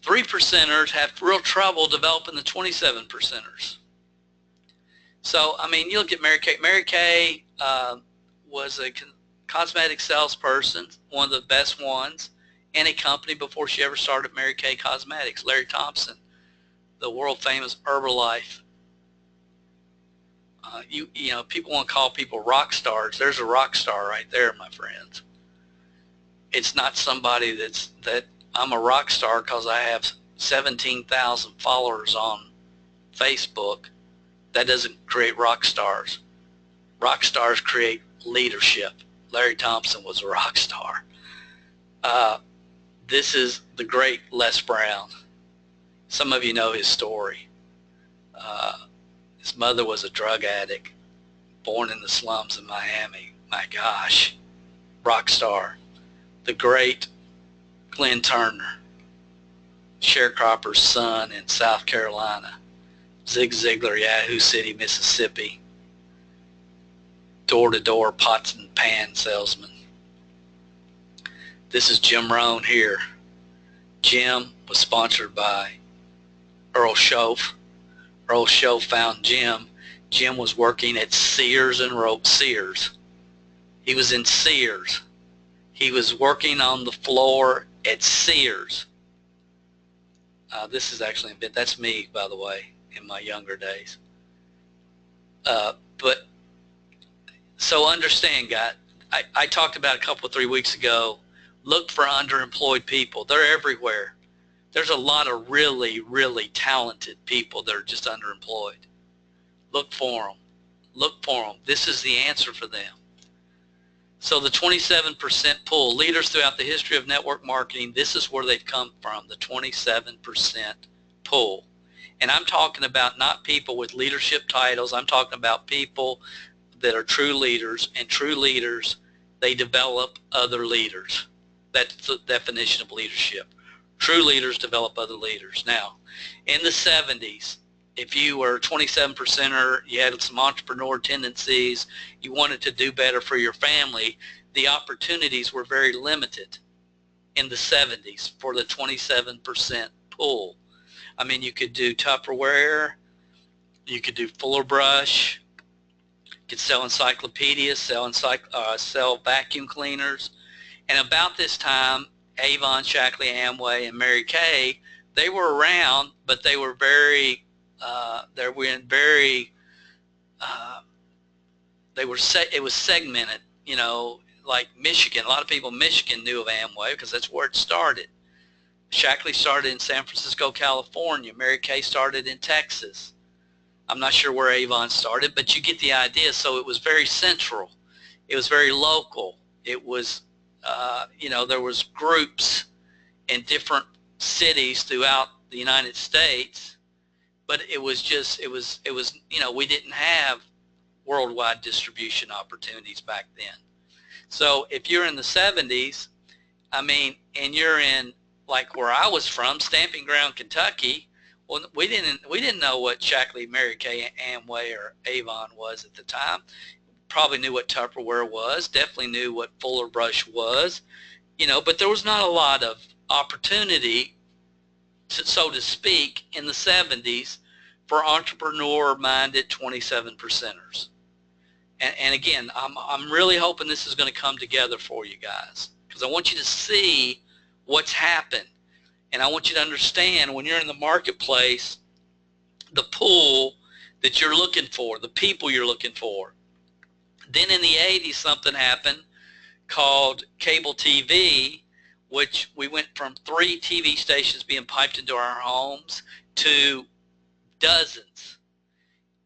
Three percenters have real trouble developing the 27%ers. So, I mean, you look at Mary Kay. Mary Kay was a cosmetic salesperson, one of the best ones in a company before she ever started Mary Kay Cosmetics. Larry Thompson, the world famous Herbalife. You know, people want to call people rock stars. There's a rock star right there, my friends. It's not somebody that I'm a rock star because I have 17,000 followers on Facebook. That doesn't create rock stars. Rock stars create leadership. Larry Thompson was a rock star. This is the great Les Brown. Some of you know his story. His mother was a drug addict, born in the slums of Miami. My gosh, rock star. The great Glenn Turner, sharecropper's son in South Carolina. Zig Ziglar, Yahoo City, Mississippi. Door-to-door pots and pan salesman. This is Jim Rohn here. Jim was sponsored by Earl Schoaf. Earl Schoaf found Jim. Jim was working at Sears and Rope. Sears. He was in Sears. He was working on the floor at Sears. This is actually a bit, that's me, by the way, in my younger days. But so understand, guys, I talked about a couple, 3 weeks ago, look for underemployed people. They're everywhere. There's a lot of really, really talented people that are just underemployed. Look for them. Look for them. This is the answer for them. So the 27% pull, leaders throughout the history of network marketing, this is where they've come from, the 27% pull. And I'm talking about not people with leadership titles. I'm talking about people that are true leaders, and true leaders, they develop other leaders. That's the definition of leadership. True leaders develop other leaders. Now, in the 70s, if you were a 27%er, you had some entrepreneur tendencies, you wanted to do better for your family, the opportunities were very limited in the 70s for the 27% pull. I mean, you could do Tupperware, you could do Fuller Brush, you could sell encyclopedias, sell vacuum cleaners. And about this time, Avon, Shackley, Amway, and Mary Kay, they were around, but they were very it was segmented, you know, like Michigan. A lot of people in Michigan knew of Amway because that's where it started. Shackley started in San Francisco, California. Mary Kay started in Texas. I'm not sure where Avon started, but you get the idea. So it was very central. It was very local. It was, you know, there was groups in different cities throughout the United States, but it was just, it was, you know, we didn't have worldwide distribution opportunities back then. So if you're in the 70s, I mean, and you're in, like where I was from, Stamping Ground, Kentucky, well, we didn't know what Shackley, Mary Kay, Amway, or Avon was at the time. Probably knew what Tupperware was, definitely knew what Fuller Brush was, you know, but there was not a lot of opportunity, so to speak, in the 70s for entrepreneur-minded 27%ers. And again, I'm really hoping this is going to come together for you guys, because I want you to see what's happened. And I want you to understand, when you're in the marketplace, the pool that you're looking for, the people you're looking for. Then in the 80s, something happened called cable TV, which we went from 3 TV stations being piped into our homes to dozens.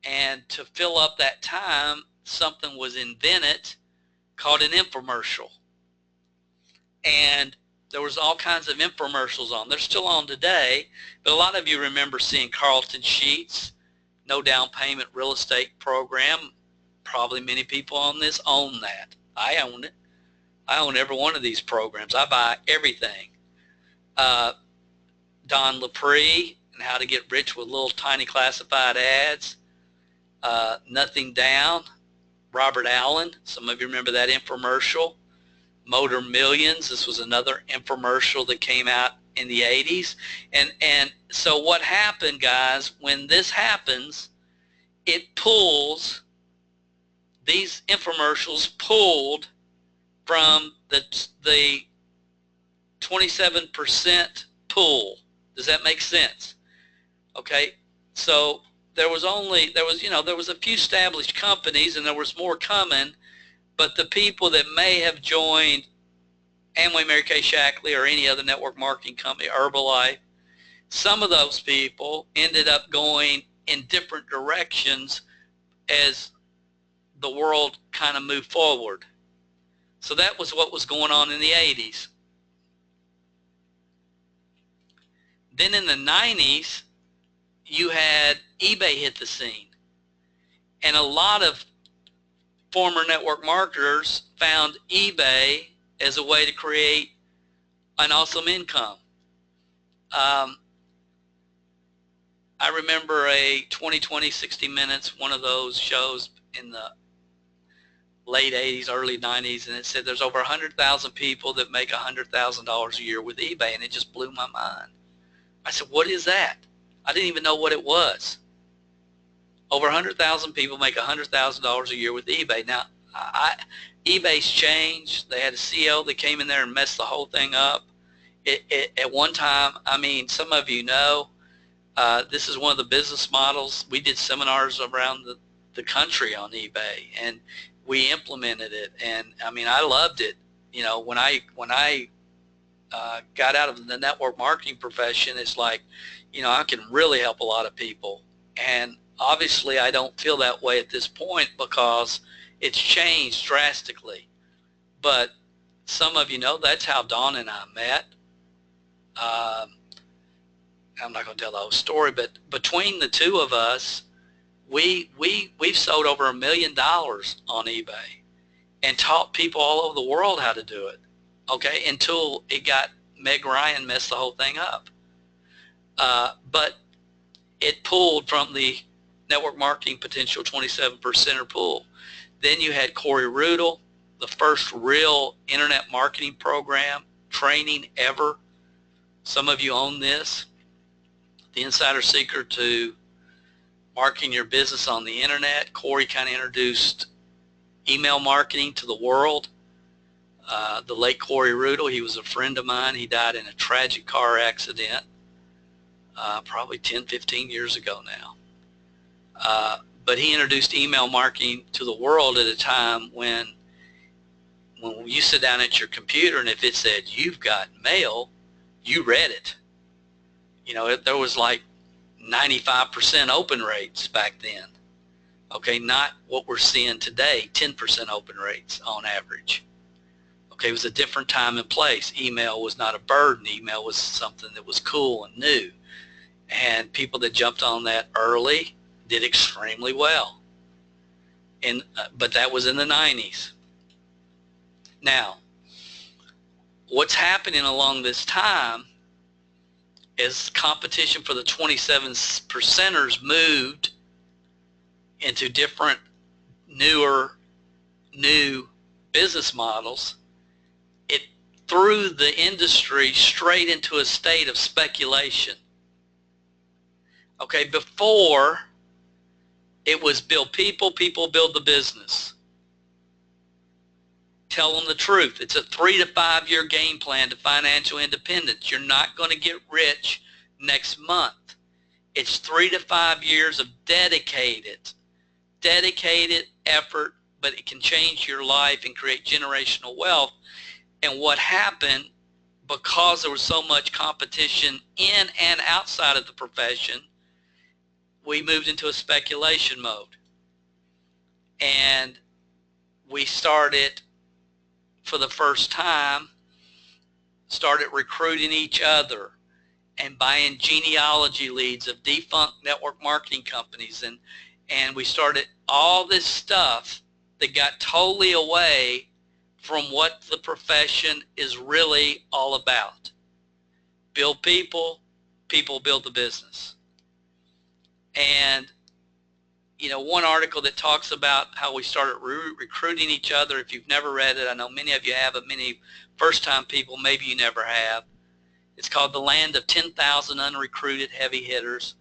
And to fill up that time, something was invented called an infomercial. And there was all kinds of infomercials on. They're still on today, but a lot of you remember seeing Carlton Sheets, no down payment real estate program. Probably many people on this own that. I own it. I own every one of these programs. I buy everything. Don Lepre and How to Get Rich with Little Tiny Classified Ads. Nothing Down. Robert Allen. Some of you remember that infomercial. Motor Millions. This was another infomercial that came out in the 80s. And so what happened, guys, when this happens, it pulls, these infomercials pulled from the 27% pool. Does that make sense? Okay, so there was a few established companies, and there was more coming, but the people that may have joined Amway, Mary Kay, Shackley, or any other network marketing company, Herbalife, some of those people ended up going in different directions as the world kind of moved forward. So that was what was going on in the 80s. Then in the 90s, you had eBay hit the scene. And a lot of former network marketers found eBay as a way to create an awesome income. I remember a 2020 60 Minutes, one of those shows in the late 80s, early 90s, and it said there's over 100,000 people that make $100,000 a year with eBay, and it just blew my mind. I said, what is that? I didn't even know what it was. Over 100,000 people make $100,000 a year with eBay. Now, eBay's changed. They had a CEO that came in there and messed the whole thing up. At one time, I mean, some of you know, this is one of the business models. We did seminars around the country on eBay, and we implemented it. And I mean, I loved it. You know, when I got out of the network marketing profession, it's like, you know, I can really help a lot of people. And obviously I don't feel that way at this point because it's changed drastically. But some of you know that's how Dawn and I met. I'm not going to tell the whole story, but between the two of us, we've sold over $1 million on eBay and taught people all over the world how to do it. Okay, until it got Meg Ryan messed the whole thing up. But it pulled from the network marketing potential 27%er pool. Then you had Corey Rudel, the first real internet marketing program training ever. Some of you own this. The Insider Secret to Marketing Your Business on the Internet. Corey kind of introduced email marketing to the world. The late Corey Rudel, he was a friend of mine. He died in a tragic car accident probably 10, 15 years ago now. But he introduced email marketing to the world at a time when you sit down at your computer and if it said, "You've got mail," you read it. You know, there was like 95% open rates back then. Okay, not what we're seeing today, 10% open rates on average. Okay, it was a different time and place. Email was not a burden. Email was something that was cool and new. And people that jumped on that early did extremely well. But that was in the 90s. Now, what's happening along this time is competition for the 27%ers moved into different new business models. It threw the industry straight into a state of speculation. Okay, before it was build people, people build the business. Tell them the truth. It's a 3 to 5 year game plan to financial independence. You're not going to get rich next month. It's 3 to 5 years of dedicated effort, but it can change your life and create generational wealth. And what happened, because there was so much competition in and outside of the profession, we moved into a speculation mode. And we started, for the first time, started recruiting each other and buying genealogy leads of defunct network marketing companies. And we started all this stuff that got totally away from what the profession is really all about. Build people, people build the business. And, you know, one article that talks about how we started recruiting each other, if you've never read it, I know many of you have, but many first-time people, maybe you never have. It's called The Land of 10,000 Unrecruited Heavy Hitters.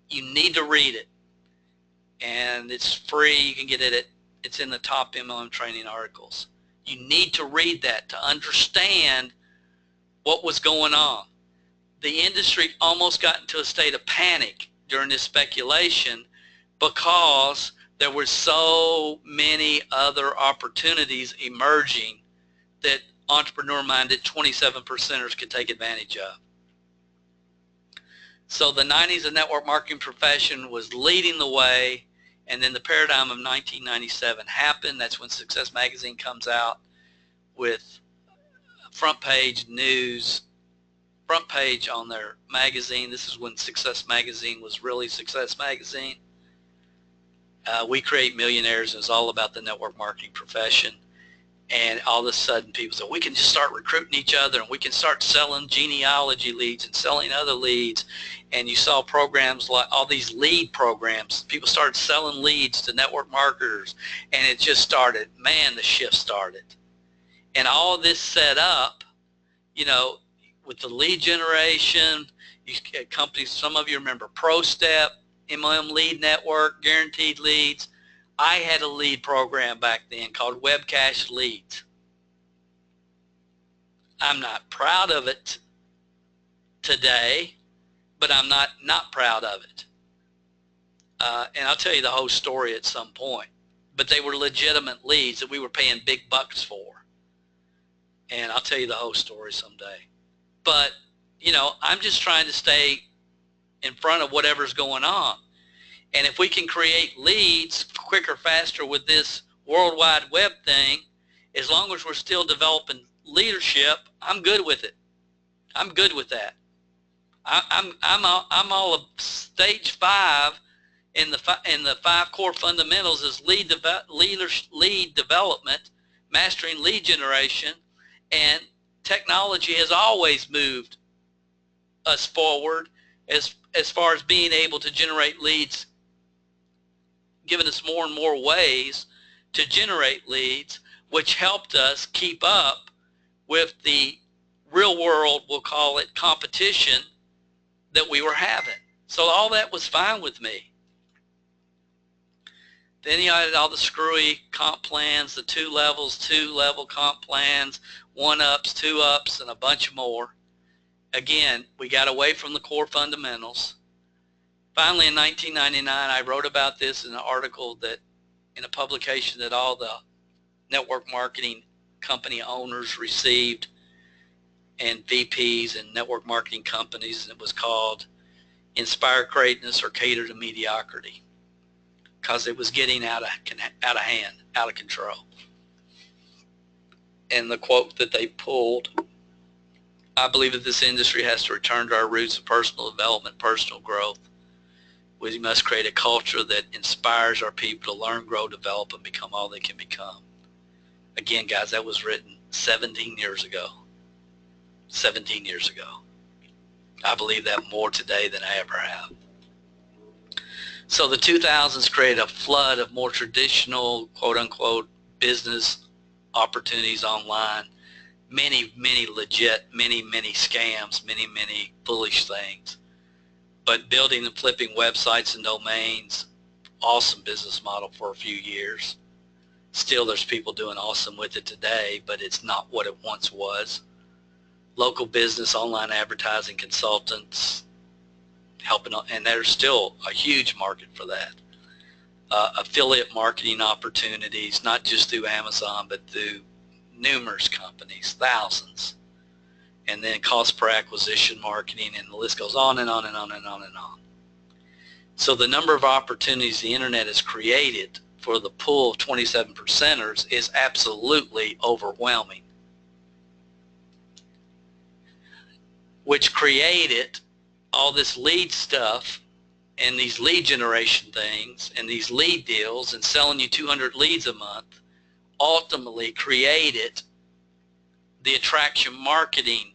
You need to read it. And it's free. You can get it it's in the top MLM training articles. You need to read that to understand what was going on. The industry almost got into a state of panic during this speculation because there were so many other opportunities emerging that entrepreneur-minded 27%ers could take advantage of. So the 90s, the network marketing profession was leading the way, and then the paradigm of 1997 happened. That's when Success Magazine comes out with front page news, front page on their magazine. This is when Success Magazine was really Success Magazine. We Create Millionaires, and it's all about the network marketing profession. And all of a sudden people said, we can just start recruiting each other and we can start selling genealogy leads and selling other leads. And you saw programs like all these lead programs. People started selling leads to network marketers, and it just started, man, the shift started. And all of this set up, you know, with the lead generation, companies, some of you remember ProStep, MLM Lead Network, Guaranteed Leads. I had a lead program back then called Webcash Leads. I'm not proud of it today, but I'm not proud of it. And I'll tell you the whole story at some point. But they were legitimate leads that we were paying big bucks for. And I'll tell you the whole story someday. But, you know, I'm just trying to stay in front of whatever's going on. And if we can create leads quicker, faster with this World Wide Web thing, as long as we're still developing leadership, I'm good with it. I'm good with that. I'm all of stage 5 in the 5 core fundamentals is lead development, mastering lead generation, and technology has always moved us forward as far as being able to generate leads, giving us more and more ways to generate leads, which helped us keep up with the real world, we'll call it, competition that we were having. So all that was fine with me. Then you had all the screwy comp plans, the 2 levels, 2-level comp plans, 1-ups, 2-ups, and a bunch more. Again, we got away from the core fundamentals. Finally, in 1999, I wrote about this in an article that, in a publication that all the network marketing company owners received, and VPs and network marketing companies, and it was called Inspire Greatness or Cater to Mediocrity, because it was getting out of hand, out of control. And the quote that they pulled, I believe that this industry has to return to our roots of personal development, personal growth. We must create a culture that inspires our people to learn, grow, develop, and become all they can become. Again, guys, that was written 17 years ago. 17 years ago. I believe that more today than I ever have. So the 2000s created a flood of more traditional, quote-unquote, business opportunities online. Many legit, many scams, many foolish things. But building and flipping websites and domains, awesome business model for a few years. Still, there's people doing awesome with it today, but it's not what it once was. Local business, online advertising consultants, helping, and there's still a huge market for that. Affiliate marketing opportunities, not just through Amazon, but through numerous companies, thousands. And then cost per acquisition marketing, and the list goes on and on and on and on and on. So the number of opportunities the internet has created for the pool of 27%ers is absolutely overwhelming, which created all this lead stuff and these lead generation things and these lead deals and selling you 200 leads a month, ultimately created the attraction marketing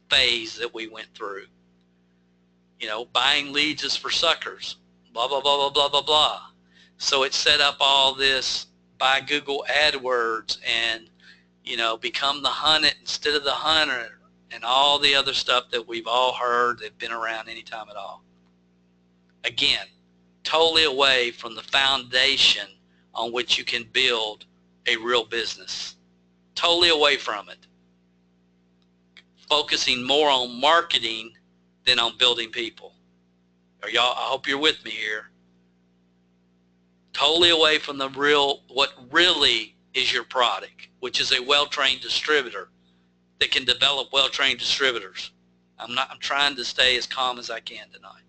phase that we went through. You know, buying leads is for suckers, blah, blah, blah, blah, blah, blah, blah. So it set up all this, buy Google AdWords and, you know, become the hunted instead of the hunter, and all the other stuff that we've all heard that's been around any time at all. Again, totally away from the foundation on which you can build a real business. Totally away from it. Focusing more on marketing than on building people. Are y'all, I hope you're with me here. Totally away from the real, what really is your product, which is a well-trained distributor that can develop well-trained distributors. I'm trying to stay as calm as I can tonight.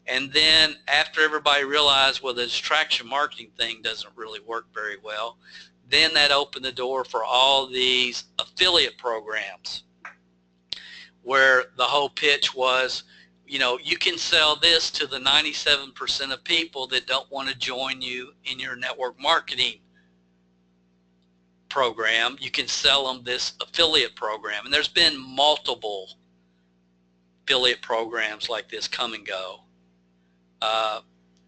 And then after everybody realized, well, this traction marketing thing doesn't really work very well, then that opened the door for all these affiliate programs where the whole pitch was, you know, you can sell this to the 97% of people that don't want to join you in your network marketing program. You can sell them this affiliate program. And there's been multiple affiliate programs like this come and go.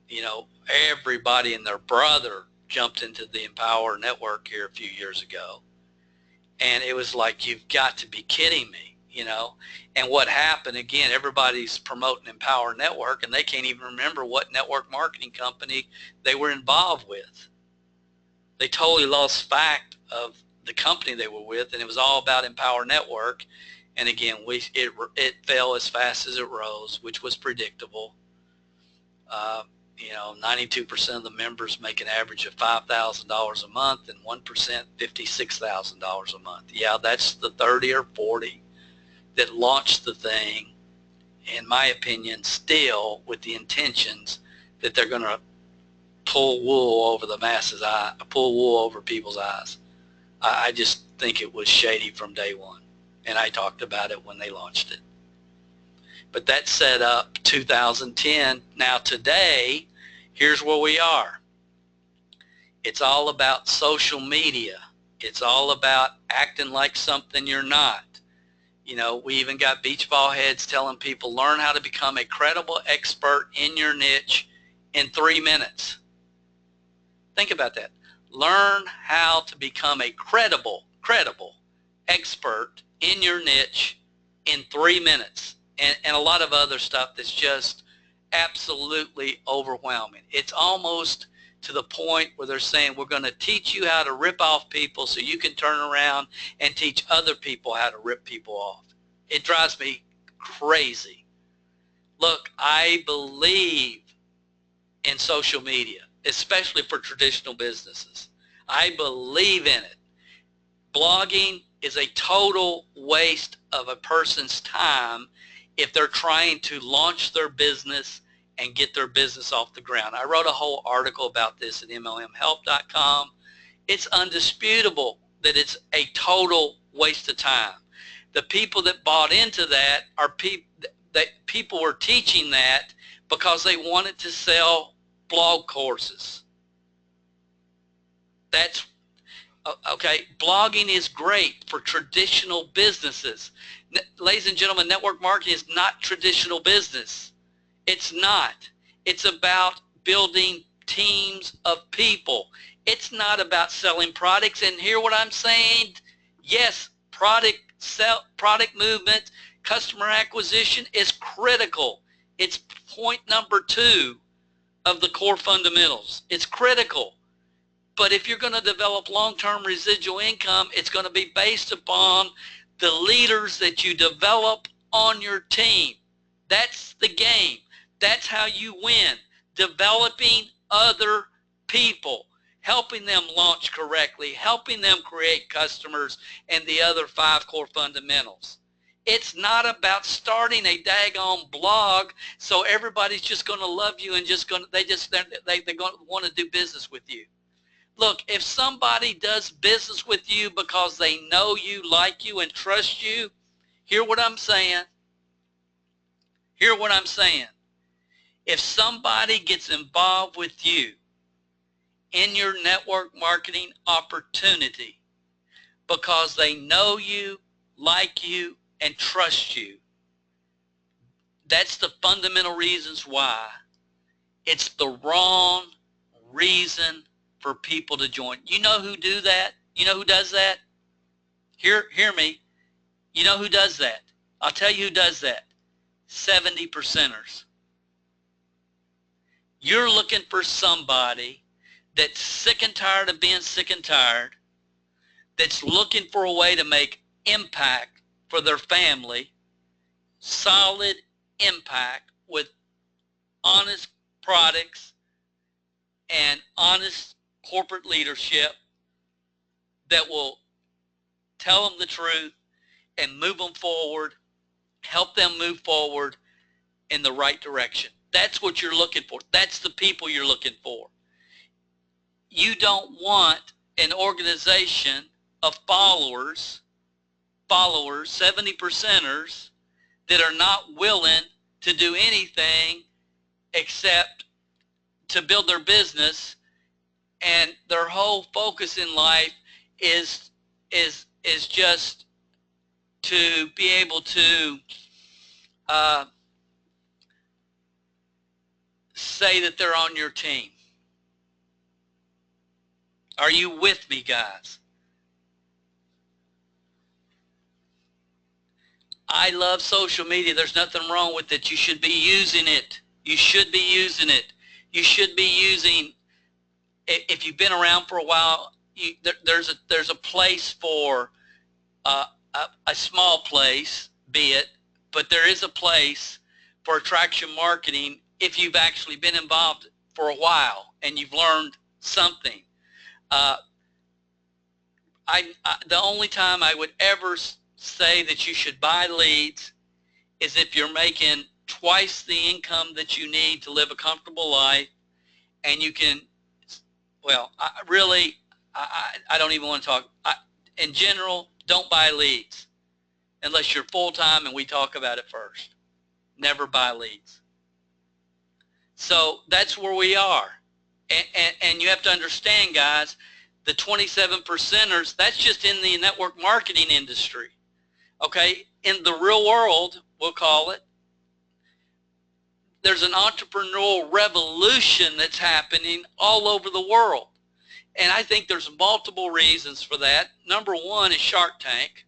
You know, everybody and their brother jumped into the Empower network here a few years ago. And it was like, you've got to be kidding me. you know. And what happened, again, everybody's promoting Empower Network, and they can't even remember what network marketing company they were involved with. They totally lost fact of the company they were with, and it was all about Empower Network. And again, it fell as fast as it rose, which was predictable. 92% of the members make an average of $5,000 a month, and 1% $56,000 a month. Yeah, that's the 30 or 40 that launched the thing, in my opinion, still with the intentions that they're going to pull wool over the masses' eye, pull wool over people's eyes. I just think it was shady from day one, and I talked about it when they launched it. But that set up 2010. Now today, here's where we are. It's all about social media. It's all about acting like something you're not. You know, we even got beach ball heads telling people, learn how to become a credible expert in your niche in 3 minutes. Think about that. Learn how to become a credible expert in your niche in 3 minutes. And a lot of other stuff that's just absolutely overwhelming. It's almost to the point where they're saying, we're going to teach you how to rip off people so you can turn around and teach other people how to rip people off. It drives me crazy. Look, I believe in social media, especially for traditional businesses. I believe in it. Blogging is a total waste of a person's time if they're trying to launch their business and get their business off the ground. I wrote a whole article about this at MLMhelp.com. It's undisputable that it's a total waste of time. The people that bought into that are people were teaching that because they wanted to sell blog courses. That's okay. Blogging is great for traditional businesses. Ladies and gentlemen, network marketing is not traditional business. It's not. It's about building teams of people. It's not about selling products. And hear what I'm saying? Yes, product movement, customer acquisition is critical. It's point number 2 of the core fundamentals. It's critical. But if you're going to develop long-term residual income, it's going to be based upon the leaders that you develop on your team. That's the game. That's how you win. Developing other people, helping them launch correctly, helping them create customers, and the other 5 core fundamentals. It's not about starting a daggone blog so everybody's just going to love you and they're going to want to do business with you. Look, if somebody does business with you because they know you, like you, and trust you, hear what I'm saying. Hear what I'm saying. If somebody gets involved with you in your network marketing opportunity because they know you, like you, and trust you, that's the fundamental reasons why it's the wrong reason for people to join. You know who do that? You know who does that? Hear me. You know who does that? I'll tell you who does that. 70%ers. You're looking for somebody that's sick and tired of being sick and tired, that's looking for a way to make impact for their family, solid impact with honest products and honest corporate leadership that will tell them the truth and move them forward, help them move forward in the right direction. That's what you're looking for. That's the people you're looking for. You don't want an organization of followers, 70%ers, that are not willing to do anything except to build their business, and their whole focus in life is just to be able to say that they're on your team. Are you with me, guys? I love social media. There's nothing wrong with it. You should be using it. You should be using it. You should be using, if you've been around for a while, there's a place for a small place, be it, but there is a place for attraction marketing if you've actually been involved for a while and you've learned something. The only time I would ever say that you should buy leads is if you're making twice the income that you need to live a comfortable life, and you can, well, I don't even want to talk. In general, don't buy leads unless you're full-time and we talk about it first. Never buy leads. So that's where we are. And you have to understand, guys, the 27%ers, that's just in the network marketing industry. Okay? In the real world, we'll call it, there's an entrepreneurial revolution that's happening all over the world. And I think there's multiple reasons for that. Number one is Shark Tank.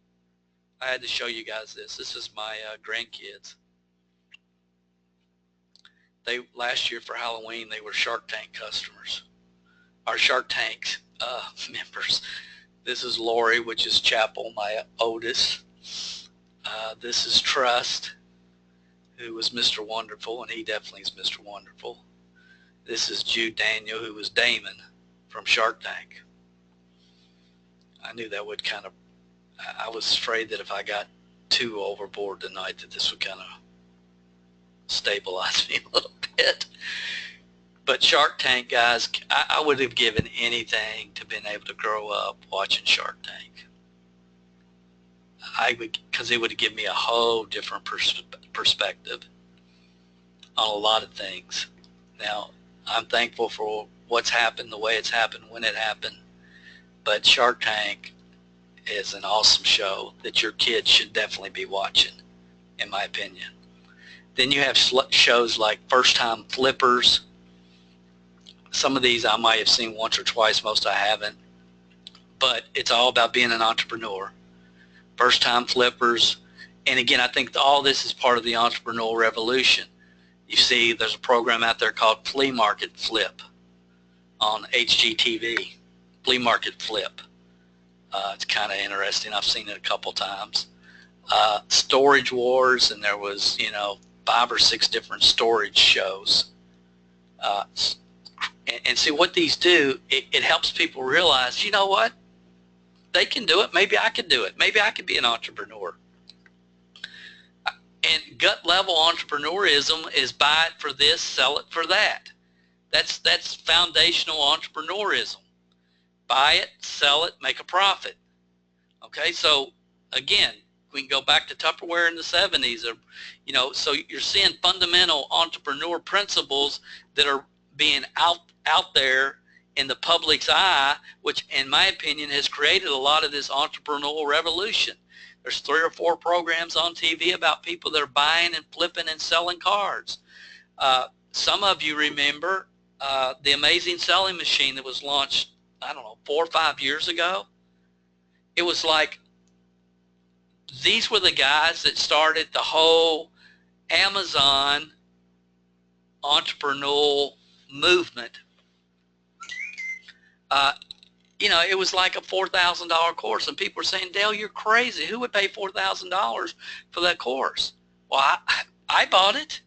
I had to show you guys this. This is my grandkids. Last year for Halloween, they were Shark Tank customers. Our Shark Tank members. This is Lori, which is Chapel, my oldest. This is Trust, who was Mr. Wonderful, and he definitely is Mr. Wonderful. This is Jude Daniel, who was Damon from Shark Tank. I knew that would kind of, I was afraid that if I got too overboard tonight that this would kind of stabilize me a little bit. But Shark Tank, guys, I would have given anything to been able to grow up watching Shark Tank. Because it would have given me a whole different perspective on a lot of things. Now, I'm thankful for what's happened, the way it's happened, when it happened. But Shark Tank is an awesome show that your kids should definitely be watching, in my opinion. Then you have shows like First Time Flippers. Some of these I might have seen once or twice, most I haven't. But it's all about being an entrepreneur. First Time Flippers. And again, I think all this is part of the entrepreneurial revolution. You see, there's a program out there called Flea Market Flip on HGTV. Flea Market Flip. It's kind of interesting. I've seen it a couple times. Storage Wars, and there was, 5 or 6 different storage shows. And see what these do, it helps people realize, you know what? They can do it. Maybe I could do it. Maybe I could be an entrepreneur. And gut level entrepreneurism is buy it for this, sell it for that. That's foundational entrepreneurism. Buy it, sell it, make a profit. Okay, so again, we can go back to Tupperware in the 70s. So you're seeing fundamental entrepreneur principles that are being out there in the public's eye, which in my opinion has created a lot of this entrepreneurial revolution. There's 3 or 4 programs on TV about people that are buying and flipping and selling cars. Some of you remember the Amazing Selling Machine that was launched, 4 or 5 years ago. It was like, these were the guys that started the whole Amazon entrepreneurial movement. It was like a $4,000 course, and people were saying, Dale, you're crazy. Who would pay $4,000 for that course? Well, I bought it.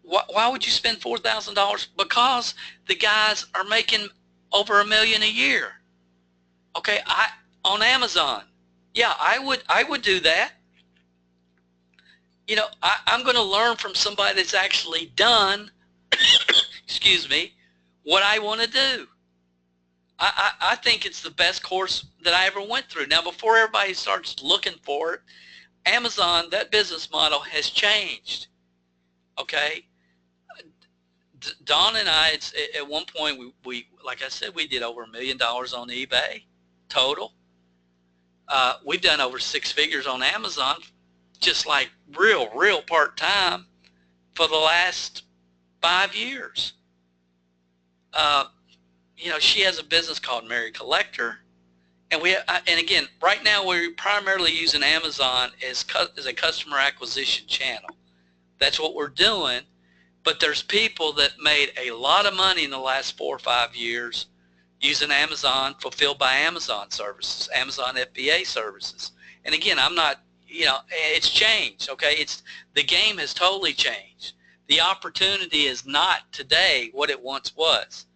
Why would you spend $4,000? Because the guys are making over $1 million a year. Okay, on Amazon. Yeah, I would do that. I'm going to learn from somebody that's actually done, excuse me, what I want to do. I think it's the best course that I ever went through. Now, before everybody starts looking for it, Amazon, that business model has changed. Okay? Don and I, at one point, we like I said, we did over $1 million on eBay total. We've done over 6 figures on Amazon, just like real part-time for the last 5 years. She has a business called Mary Collector, And again, right now we're primarily using Amazon as a customer acquisition channel. That's what we're doing. But there's people that made a lot of money in the last 4 or 5 years using Amazon, fulfilled by Amazon services, Amazon FBA services. And again, I'm not, it's changed, okay? The game has totally changed. The opportunity is not today what it once was,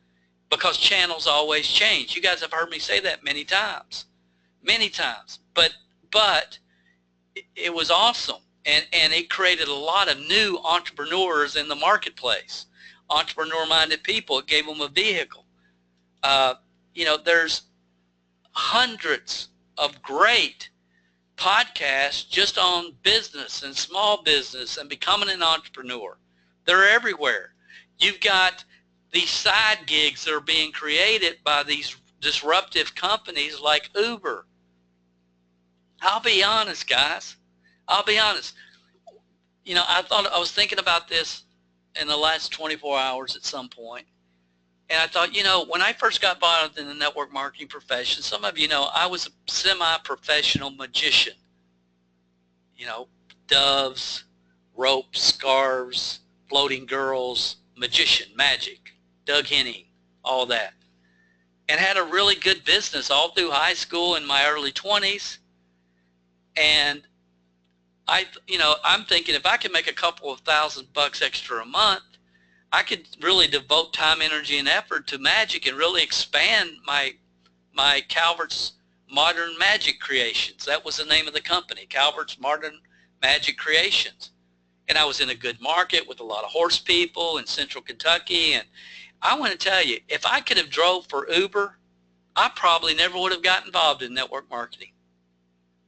because channels always change. You guys have heard me say that many times. But it was awesome. And it created a lot of new entrepreneurs in the marketplace, entrepreneur-minded people. It gave them a vehicle. There's hundreds of great podcasts just on business and small business and becoming an entrepreneur. They're everywhere. You've got these side gigs that are being created by these disruptive companies like Uber. I'll be honest, guys. I'll be honest. I was thinking about this in the last 24 hours at some point. And I thought, when I first got involved in the network marketing profession, some of you know I was a semi-professional magician. Doves, ropes, scarves, floating girls, magician, magic, Doug Henning, all that. And had a really good business all through high school in my early 20s. And I'm thinking if I can make a couple of $1,000 extra a month, I could really devote time, energy, and effort to magic and really expand my Calvert's Modern Magic Creations. That was the name of the company, Calvert's Modern Magic Creations. And I was in a good market with a lot of horse people in central Kentucky. And I want to tell you, if I could have drove for Uber, I probably never would have gotten involved in network marketing,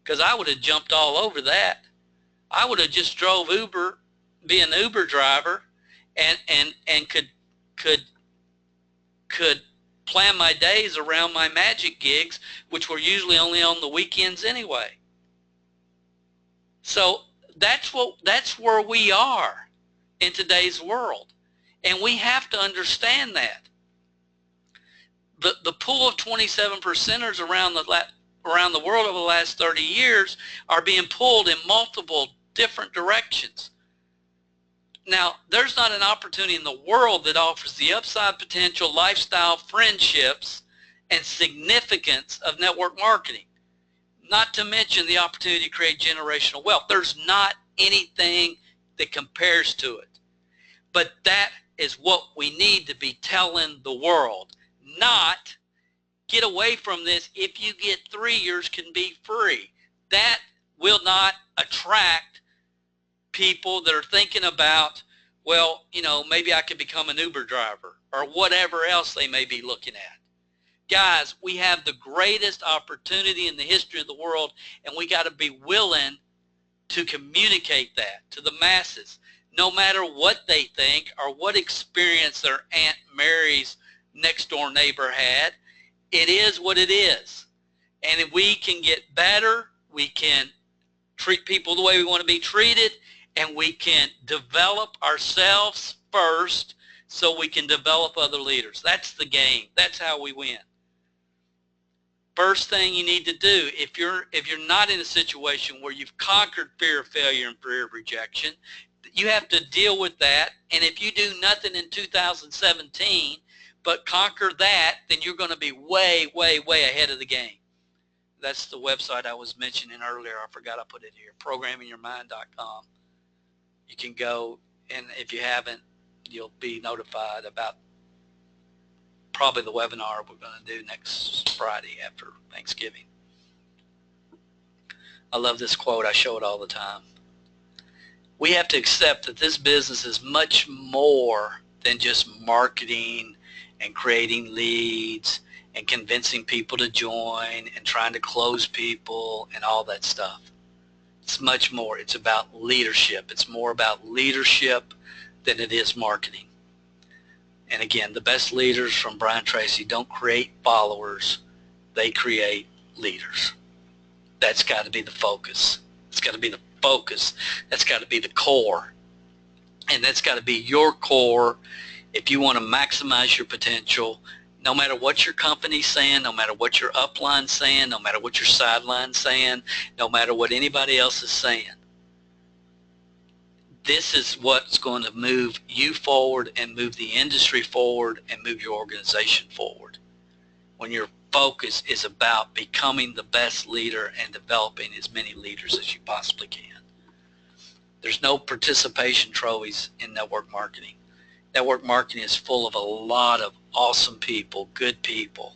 because I would have jumped all over that. I would have just drove Uber, be an Uber driver, and could plan my days around my magic gigs, which were usually only on the weekends anyway. So that's where we are in today's world, and we have to understand that. The pool of 27 percenters around the world over the last 30 years are being pulled in multiple different directions. Now, there's not an opportunity in the world that offers the upside potential, lifestyle, friendships, and significance of network marketing. Not to mention the opportunity to create generational wealth. There's not anything that compares to it. But that is what we need to be telling the world. Not get away from this. If you get 3, yours can be free. That will not attract people that are thinking about, well, maybe I could become an Uber driver or whatever else they may be looking at. Guys, we have the greatest opportunity in the history of the world, and we got to be willing to communicate that to the masses, no matter what they think or what experience their Aunt Mary's next door neighbor had. It is what it is. And if we can get better, we can treat people the way we want to be treated, and we can develop ourselves first so we can develop other leaders. That's the game. That's how we win. First thing you need to do, if you're not in a situation where you've conquered fear of failure and fear of rejection, you have to deal with that. And if you do nothing in 2017 but conquer that, then you're going to be way, way, way ahead of the game. That's the website I was mentioning earlier. I forgot I put it here, programmingyourmind.com. You can go, and if you haven't, you'll be notified about probably the webinar we're going to do next Friday after Thanksgiving. I love this quote. I show it all the time. We have to accept that this business is much more than just marketing and creating leads and convincing people to join and trying to close people and all that stuff. It's much more. It's about leadership. It's more about leadership than it is marketing. And again, the best leaders from Brian Tracy don't create followers. They create leaders. That's got to be the focus. It's got to be the focus. That's got to be the core. And that's got to be your core if you want to maximize your potential No matter what your company's saying, no matter what your upline's saying, no matter what your sideline's saying, no matter what anybody else is saying, this is what's going to move you forward and move the industry forward and move your organization forward. When your focus is about becoming the best leader and developing as many leaders as you possibly can. There's no participation trophies in network marketing. Network marketing is full of a lot of awesome people, good people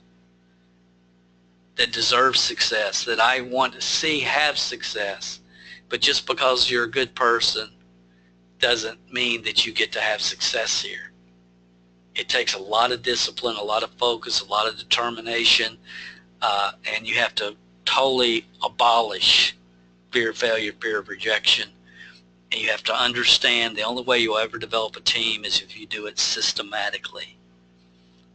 that deserve success, that I want to see have success. But just because you're a good person doesn't mean that you get to have success here. It takes a lot of discipline, a lot of focus, a lot of determination, and you have to totally abolish fear of failure, fear of rejection. And you have to understand the only way you'll ever develop a team is if you do it systematically.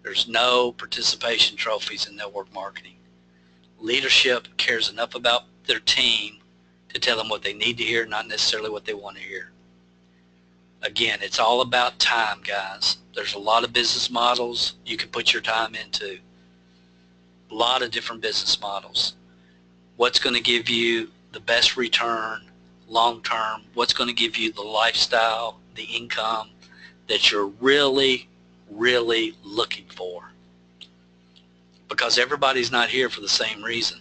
There's no participation trophies in network marketing. Leadership cares enough about their team to tell them what they need to hear, not necessarily what they want to hear. Again, it's all about time, guys. There's a lot of business models you can put your time into. A lot of different business models. What's going to give you the best return long term? What's going to give you the lifestyle, the income that you're really, really looking for? Because everybody's not here for the same reason.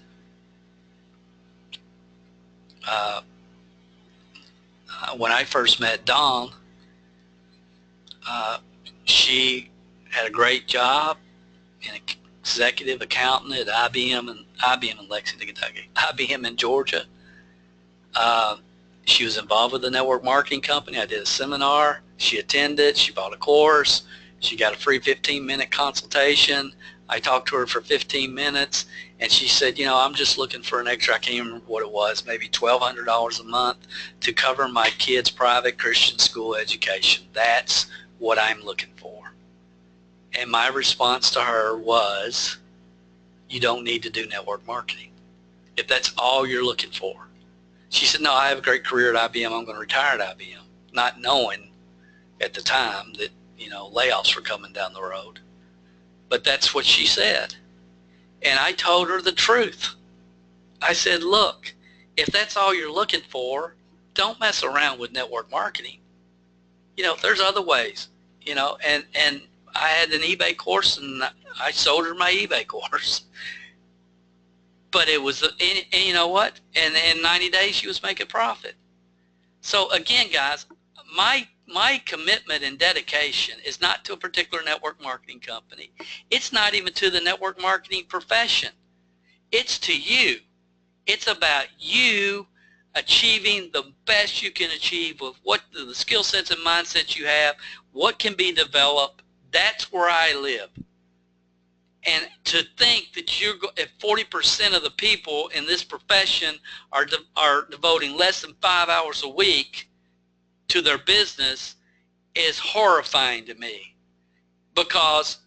When I first met Dawn, she had a great job, an executive accountant at IBM in Lexington, Kentucky, IBM in Georgia. She was involved with the network marketing company. I did a seminar. She attended. She bought a course. She got a free 15-minute consultation. I talked to her for 15 minutes, and she said, you know, I'm just looking for an extra, I can't remember what it was, maybe $1,200 a month to cover my kids' private Christian school education. That's what I'm looking for. And my response to her was, you don't need to do network marketing if that's all you're looking for. She said, no, I have a great career at IBM. I'm going to retire at IBM, not knowing at the time that, you know, layoffs were coming down the road. But that's what she said. And I told her the truth. I said, look, if that's all you're looking for, don't mess around with network marketing. You know, there's other ways, you know, and I had an eBay course, and I sold her my eBay course. But it was, and you know what? And in 90 days, she was making profit. So again, guys, my commitment and dedication is not to a particular network marketing company. It's not even to the network marketing profession. It's to you. It's about you achieving the best you can achieve with what the skill sets and mindsets you have, what can be developed. That's where I live. And to think that if 40% of the people in this profession are devoting less than 5 hours a week to their business is horrifying to me. Because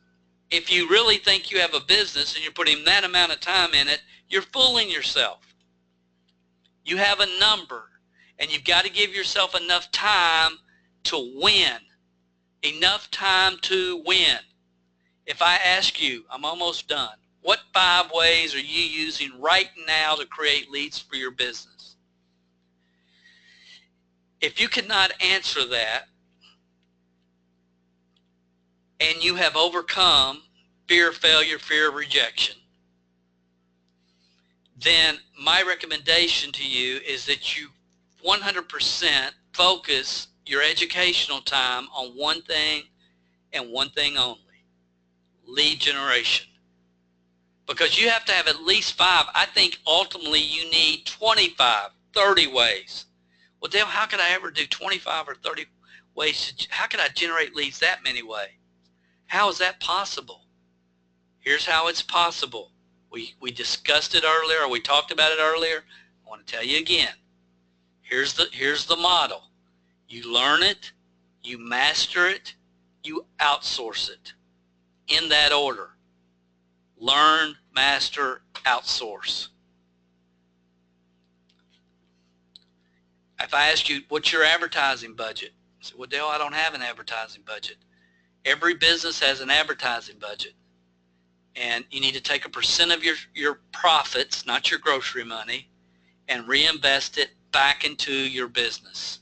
if you really think you have a business and you're putting that amount of time in it, you're fooling yourself. You have a number, and you've got to give yourself enough time to win. Enough time to win. If I ask you, I'm almost done, what 5 ways are you using right now to create leads for your business? If you cannot answer that, and you have overcome fear of failure, fear of rejection, then my recommendation to you is that you 100% focus your educational time on one thing and one thing only: lead generation. Because you have to have at least 5. I think ultimately you need 25, 30 ways. Well, Dale, how could I ever do 25 or 30 ways? How could I generate leads that many ways? How is that possible? Here's how it's possible. We discussed it earlier, or we talked about it earlier. I want to tell you again. Here's the model. You learn it, you master it, you outsource it. In that order: learn, master, outsource. If I ask you, what's your advertising budget? I say, well, Dale, I don't have an advertising budget. Every business has an advertising budget. And you need to take a percent of your profits, not your grocery money, and reinvest it back into your business.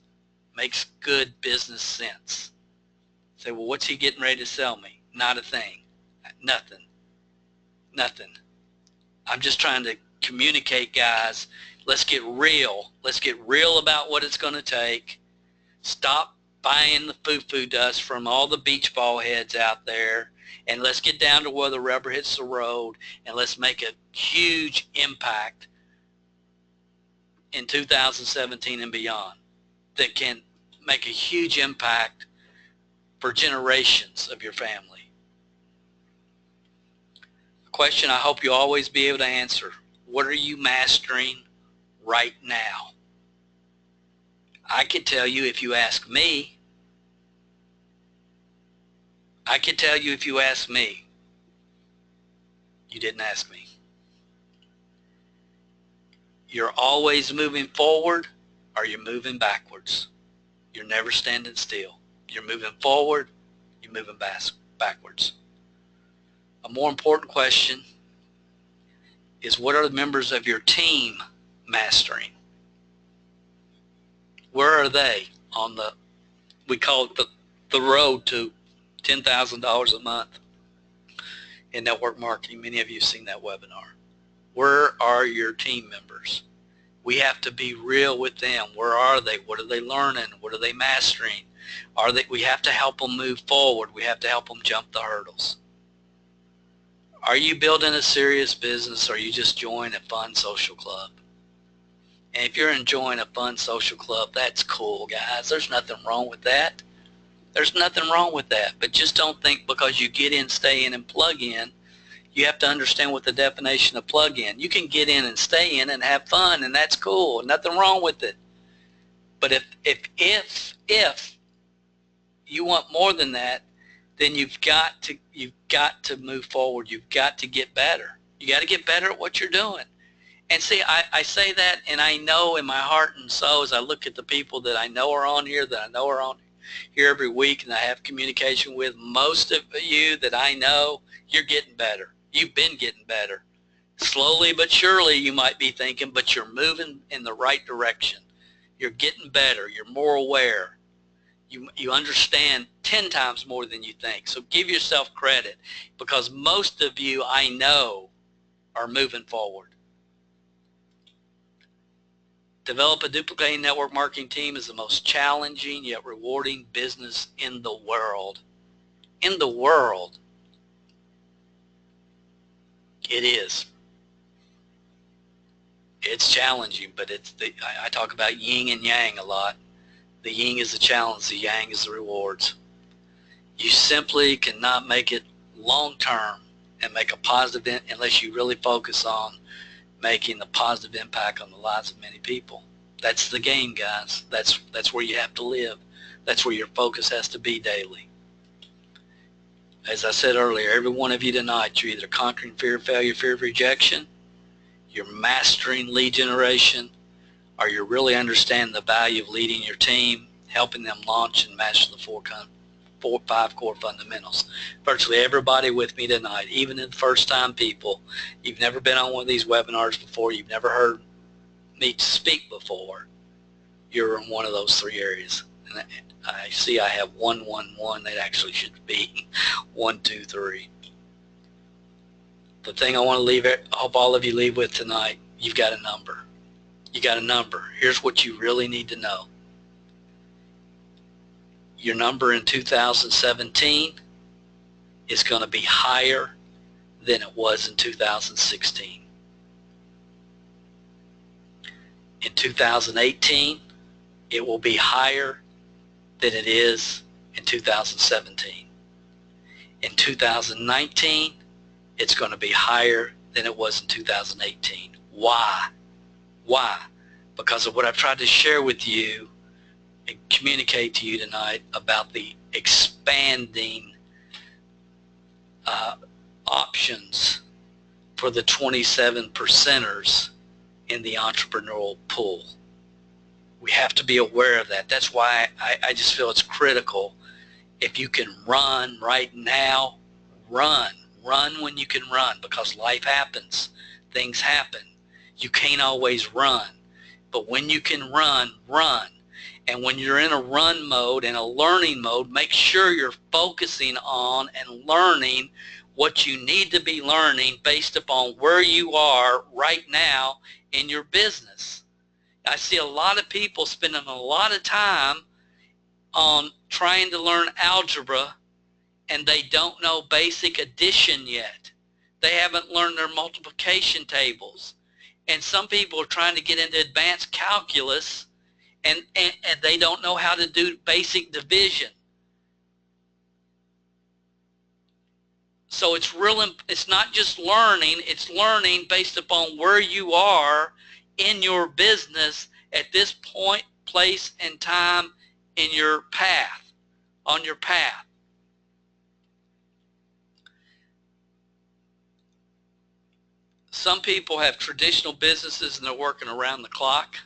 Makes good business sense. Say, well, what's he getting ready to sell me? Not a thing. Nothing. Nothing. I'm just trying to communicate, guys. Let's get real. Let's get real about what it's going to take. Stop buying the foo-foo dust from all the beach ball heads out there, and let's get down to where the rubber hits the road, and let's make a huge impact in 2017 and beyond that can make a huge impact for generations of your family. A question I hope you'll always be able to answer: what are you mastering right now? I can tell you if you ask me. I can tell you if you ask me. You didn't ask me. You're always moving forward or you're moving backwards. You're never standing still. You're moving forward, you're moving backwards. A more important question is, what are the members of your team mastering? Where are they on the, we call it the road to $10,000 a month in network marketing? Many of you have seen that webinar. Where are your team members? We have to be real with them. Where are they? What are they learning? What are they mastering? We have to help them move forward. We have to help them jump the hurdles. Are you building a serious business, or are you just joining a fun social club? And if you're enjoying a fun social club, that's cool, guys. There's nothing wrong with that. There's nothing wrong with that. But just don't think because you get in, stay in, and plug in, you have to understand what the definition of plug in. You can get in and stay in and have fun, and that's cool. Nothing wrong with it. But if you want more than that, then you've got to move forward. You've got to get better. You got to get better at what you're doing. And see, I say that, and I know in my heart and soul, as I look at the people that I know are on here, that I know are on here every week, and I have communication with, most of you that I know, you're getting better. You've been getting better. Slowly but surely, you might be thinking, but you're moving in the right direction. You're getting better. You're more aware. You understand 10 times more than you think. So give yourself credit, because most of you I know are moving forward. Develop a duplicating network marketing team is the most challenging yet rewarding business in the world. In the world. It is. It's challenging, but I talk about yin and yang a lot. The yin is the challenge, the yang is the rewards. You simply cannot make it long term and make a positive unless you really focus on making a positive impact on the lives of many people. That's the game, guys. That's where you have to live. That's where your focus has to be daily. As I said earlier, every one of you tonight, you're either conquering fear of failure, fear of rejection, you're mastering lead generation, or you really understand the value of leading your team, helping them launch and master the 5 core fundamentals. Virtually everybody with me tonight, even the first-time people, you've never been on one of these webinars before, you've never heard me speak before, you're in one of those 3 areas. And I see I have 1, 1, 1. That actually should be 1, 2, 3. The thing I want to leave it, I hope all of you leave with tonight, you've got a number. You got a number. Here's what you really need to know. Your number in 2017 is going to be higher than it was in 2016. In 2018, it will be higher than it is in 2017. In 2019, it's going to be higher than it was in 2018. Why? Why? Because of what I've tried to share with you and communicate to you tonight about the expanding options for the 27 percenters in the entrepreneurial pool. We have to be aware of that. That's why I just feel it's critical. If you can run right now, run Run when you can run, because life happens. Things happen. You can't always run. But when you can run, run. And when you're in a run mode and a learning mode, make sure you're focusing on and learning what you need to be learning based upon where you are right now in your business. I see a lot of people spending a lot of time on trying to learn algebra, and they don't know basic addition yet. They haven't learned their multiplication tables. And some people are trying to get into advanced calculus, and they don't know how to do basic division. So it's not just learning, it's learning based upon where you are in your business at this point, place, and time in your path, on your path. Some people have traditional businesses and they're working around the clock.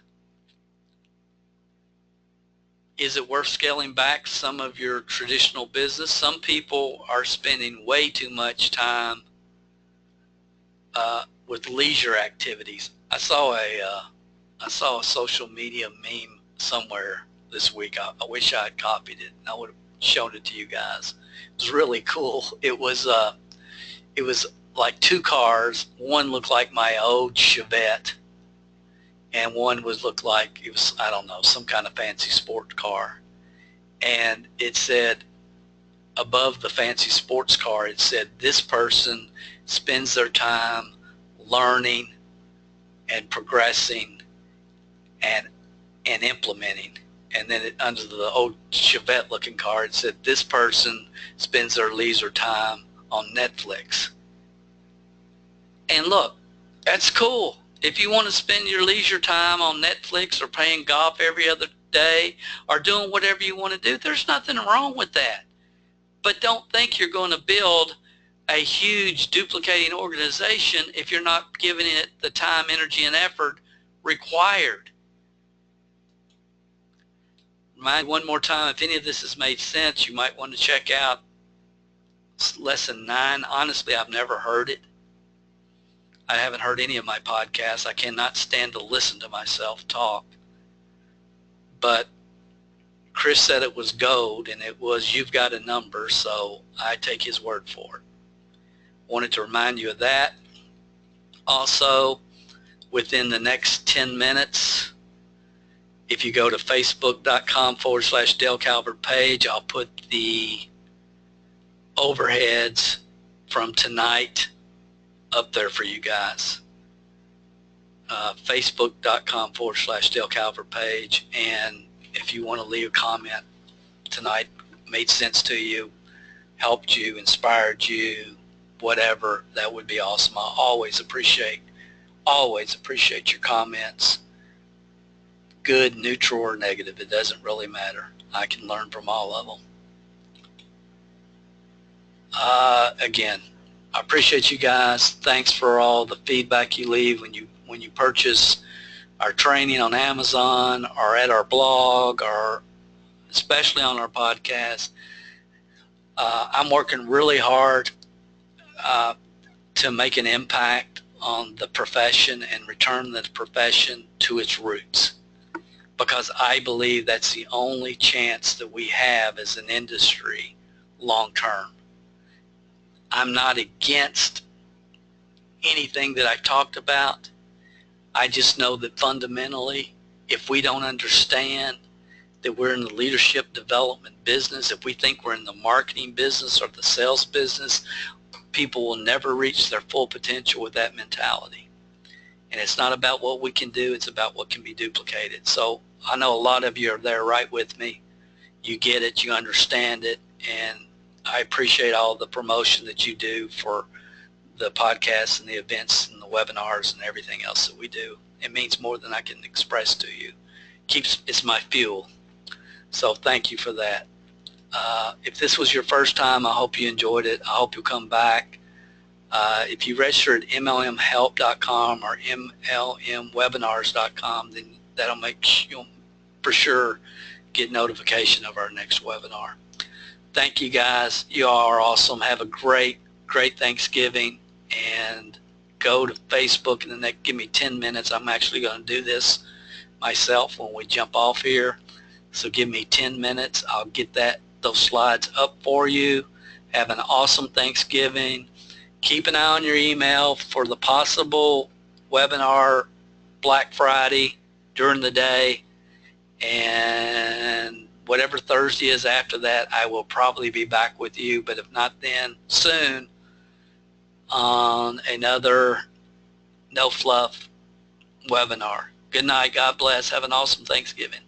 Is it worth scaling back some of your traditional business? Some people are spending way too much time with leisure activities. I saw a social media meme somewhere this week. I wish I had copied it. I would have shown it to you guys. It was really cool. It was like two cars. One looked like my old Chevette, and one looked like it was, I don't know, some kind of fancy sport car. And it said, above the fancy sports car, it said, this person spends their time learning and progressing and implementing. And then under the old Chevette looking car, it said, this person spends their leisure time on Netflix. And look, that's cool. If you want to spend your leisure time on Netflix or playing golf every other day or doing whatever you want to do, there's nothing wrong with that. But don't think you're going to build a huge duplicating organization if you're not giving it the time, energy, and effort required. Remind one more time, if any of this has made sense, you might want to check out Lesson 9. Honestly, I've never heard it. I haven't heard any of my podcasts. I cannot stand to listen to myself talk. But Chris said it was gold, and it was, you've got a number, so I take his word for it. Wanted to remind you of that. Also, within the next 10 minutes, if you go to facebook.com/Dale Calvert page, I'll put the overheads from tonight up there for you guys. Facebook.com/Dale Calvert page. And if you want to leave a comment tonight, made sense to you, helped you, inspired you, whatever, that would be awesome. I always appreciate your comments. Good, neutral, or negative. It doesn't really matter. I can learn from all of them. Again, I appreciate you guys. Thanks for all the feedback you leave when you purchase our training on Amazon or at our blog or especially on our podcast. I'm working really hard to make an impact on the profession and return the profession to its roots, because I believe that's the only chance that we have as an industry long term. I'm not against anything that I talked about. I just know that fundamentally, if we don't understand that we're in the leadership development business, if we think we're in the marketing business or the sales business, people will never reach their full potential with that mentality. And it's not about what we can do, it's about what can be duplicated. So I know a lot of you are there right with me. You get it, you understand it, and I appreciate all the promotion that you do for the podcasts and the events and the webinars and everything else that we do. It means more than I can express to you. It's my fuel. So thank you for that. If this was your first time, I hope you enjoyed it. I hope you'll come back. If you register at MLMhelp.com or MLMwebinars.com, then that'll make you for sure get notification of our next webinar. Thank you guys. You all are awesome. Have a great great Thanksgiving, and go to Facebook in the next, give me 10 minutes. I'm actually going to do this myself when we jump off here. So give me 10 minutes. I'll get those slides up for you. Have an awesome Thanksgiving. Keep an eye on your email for the possible webinar Black Friday during the day, and whatever Thursday is after that, I will probably be back with you, but if not then, soon on another No Fluff webinar. Good night. God bless. Have an awesome Thanksgiving.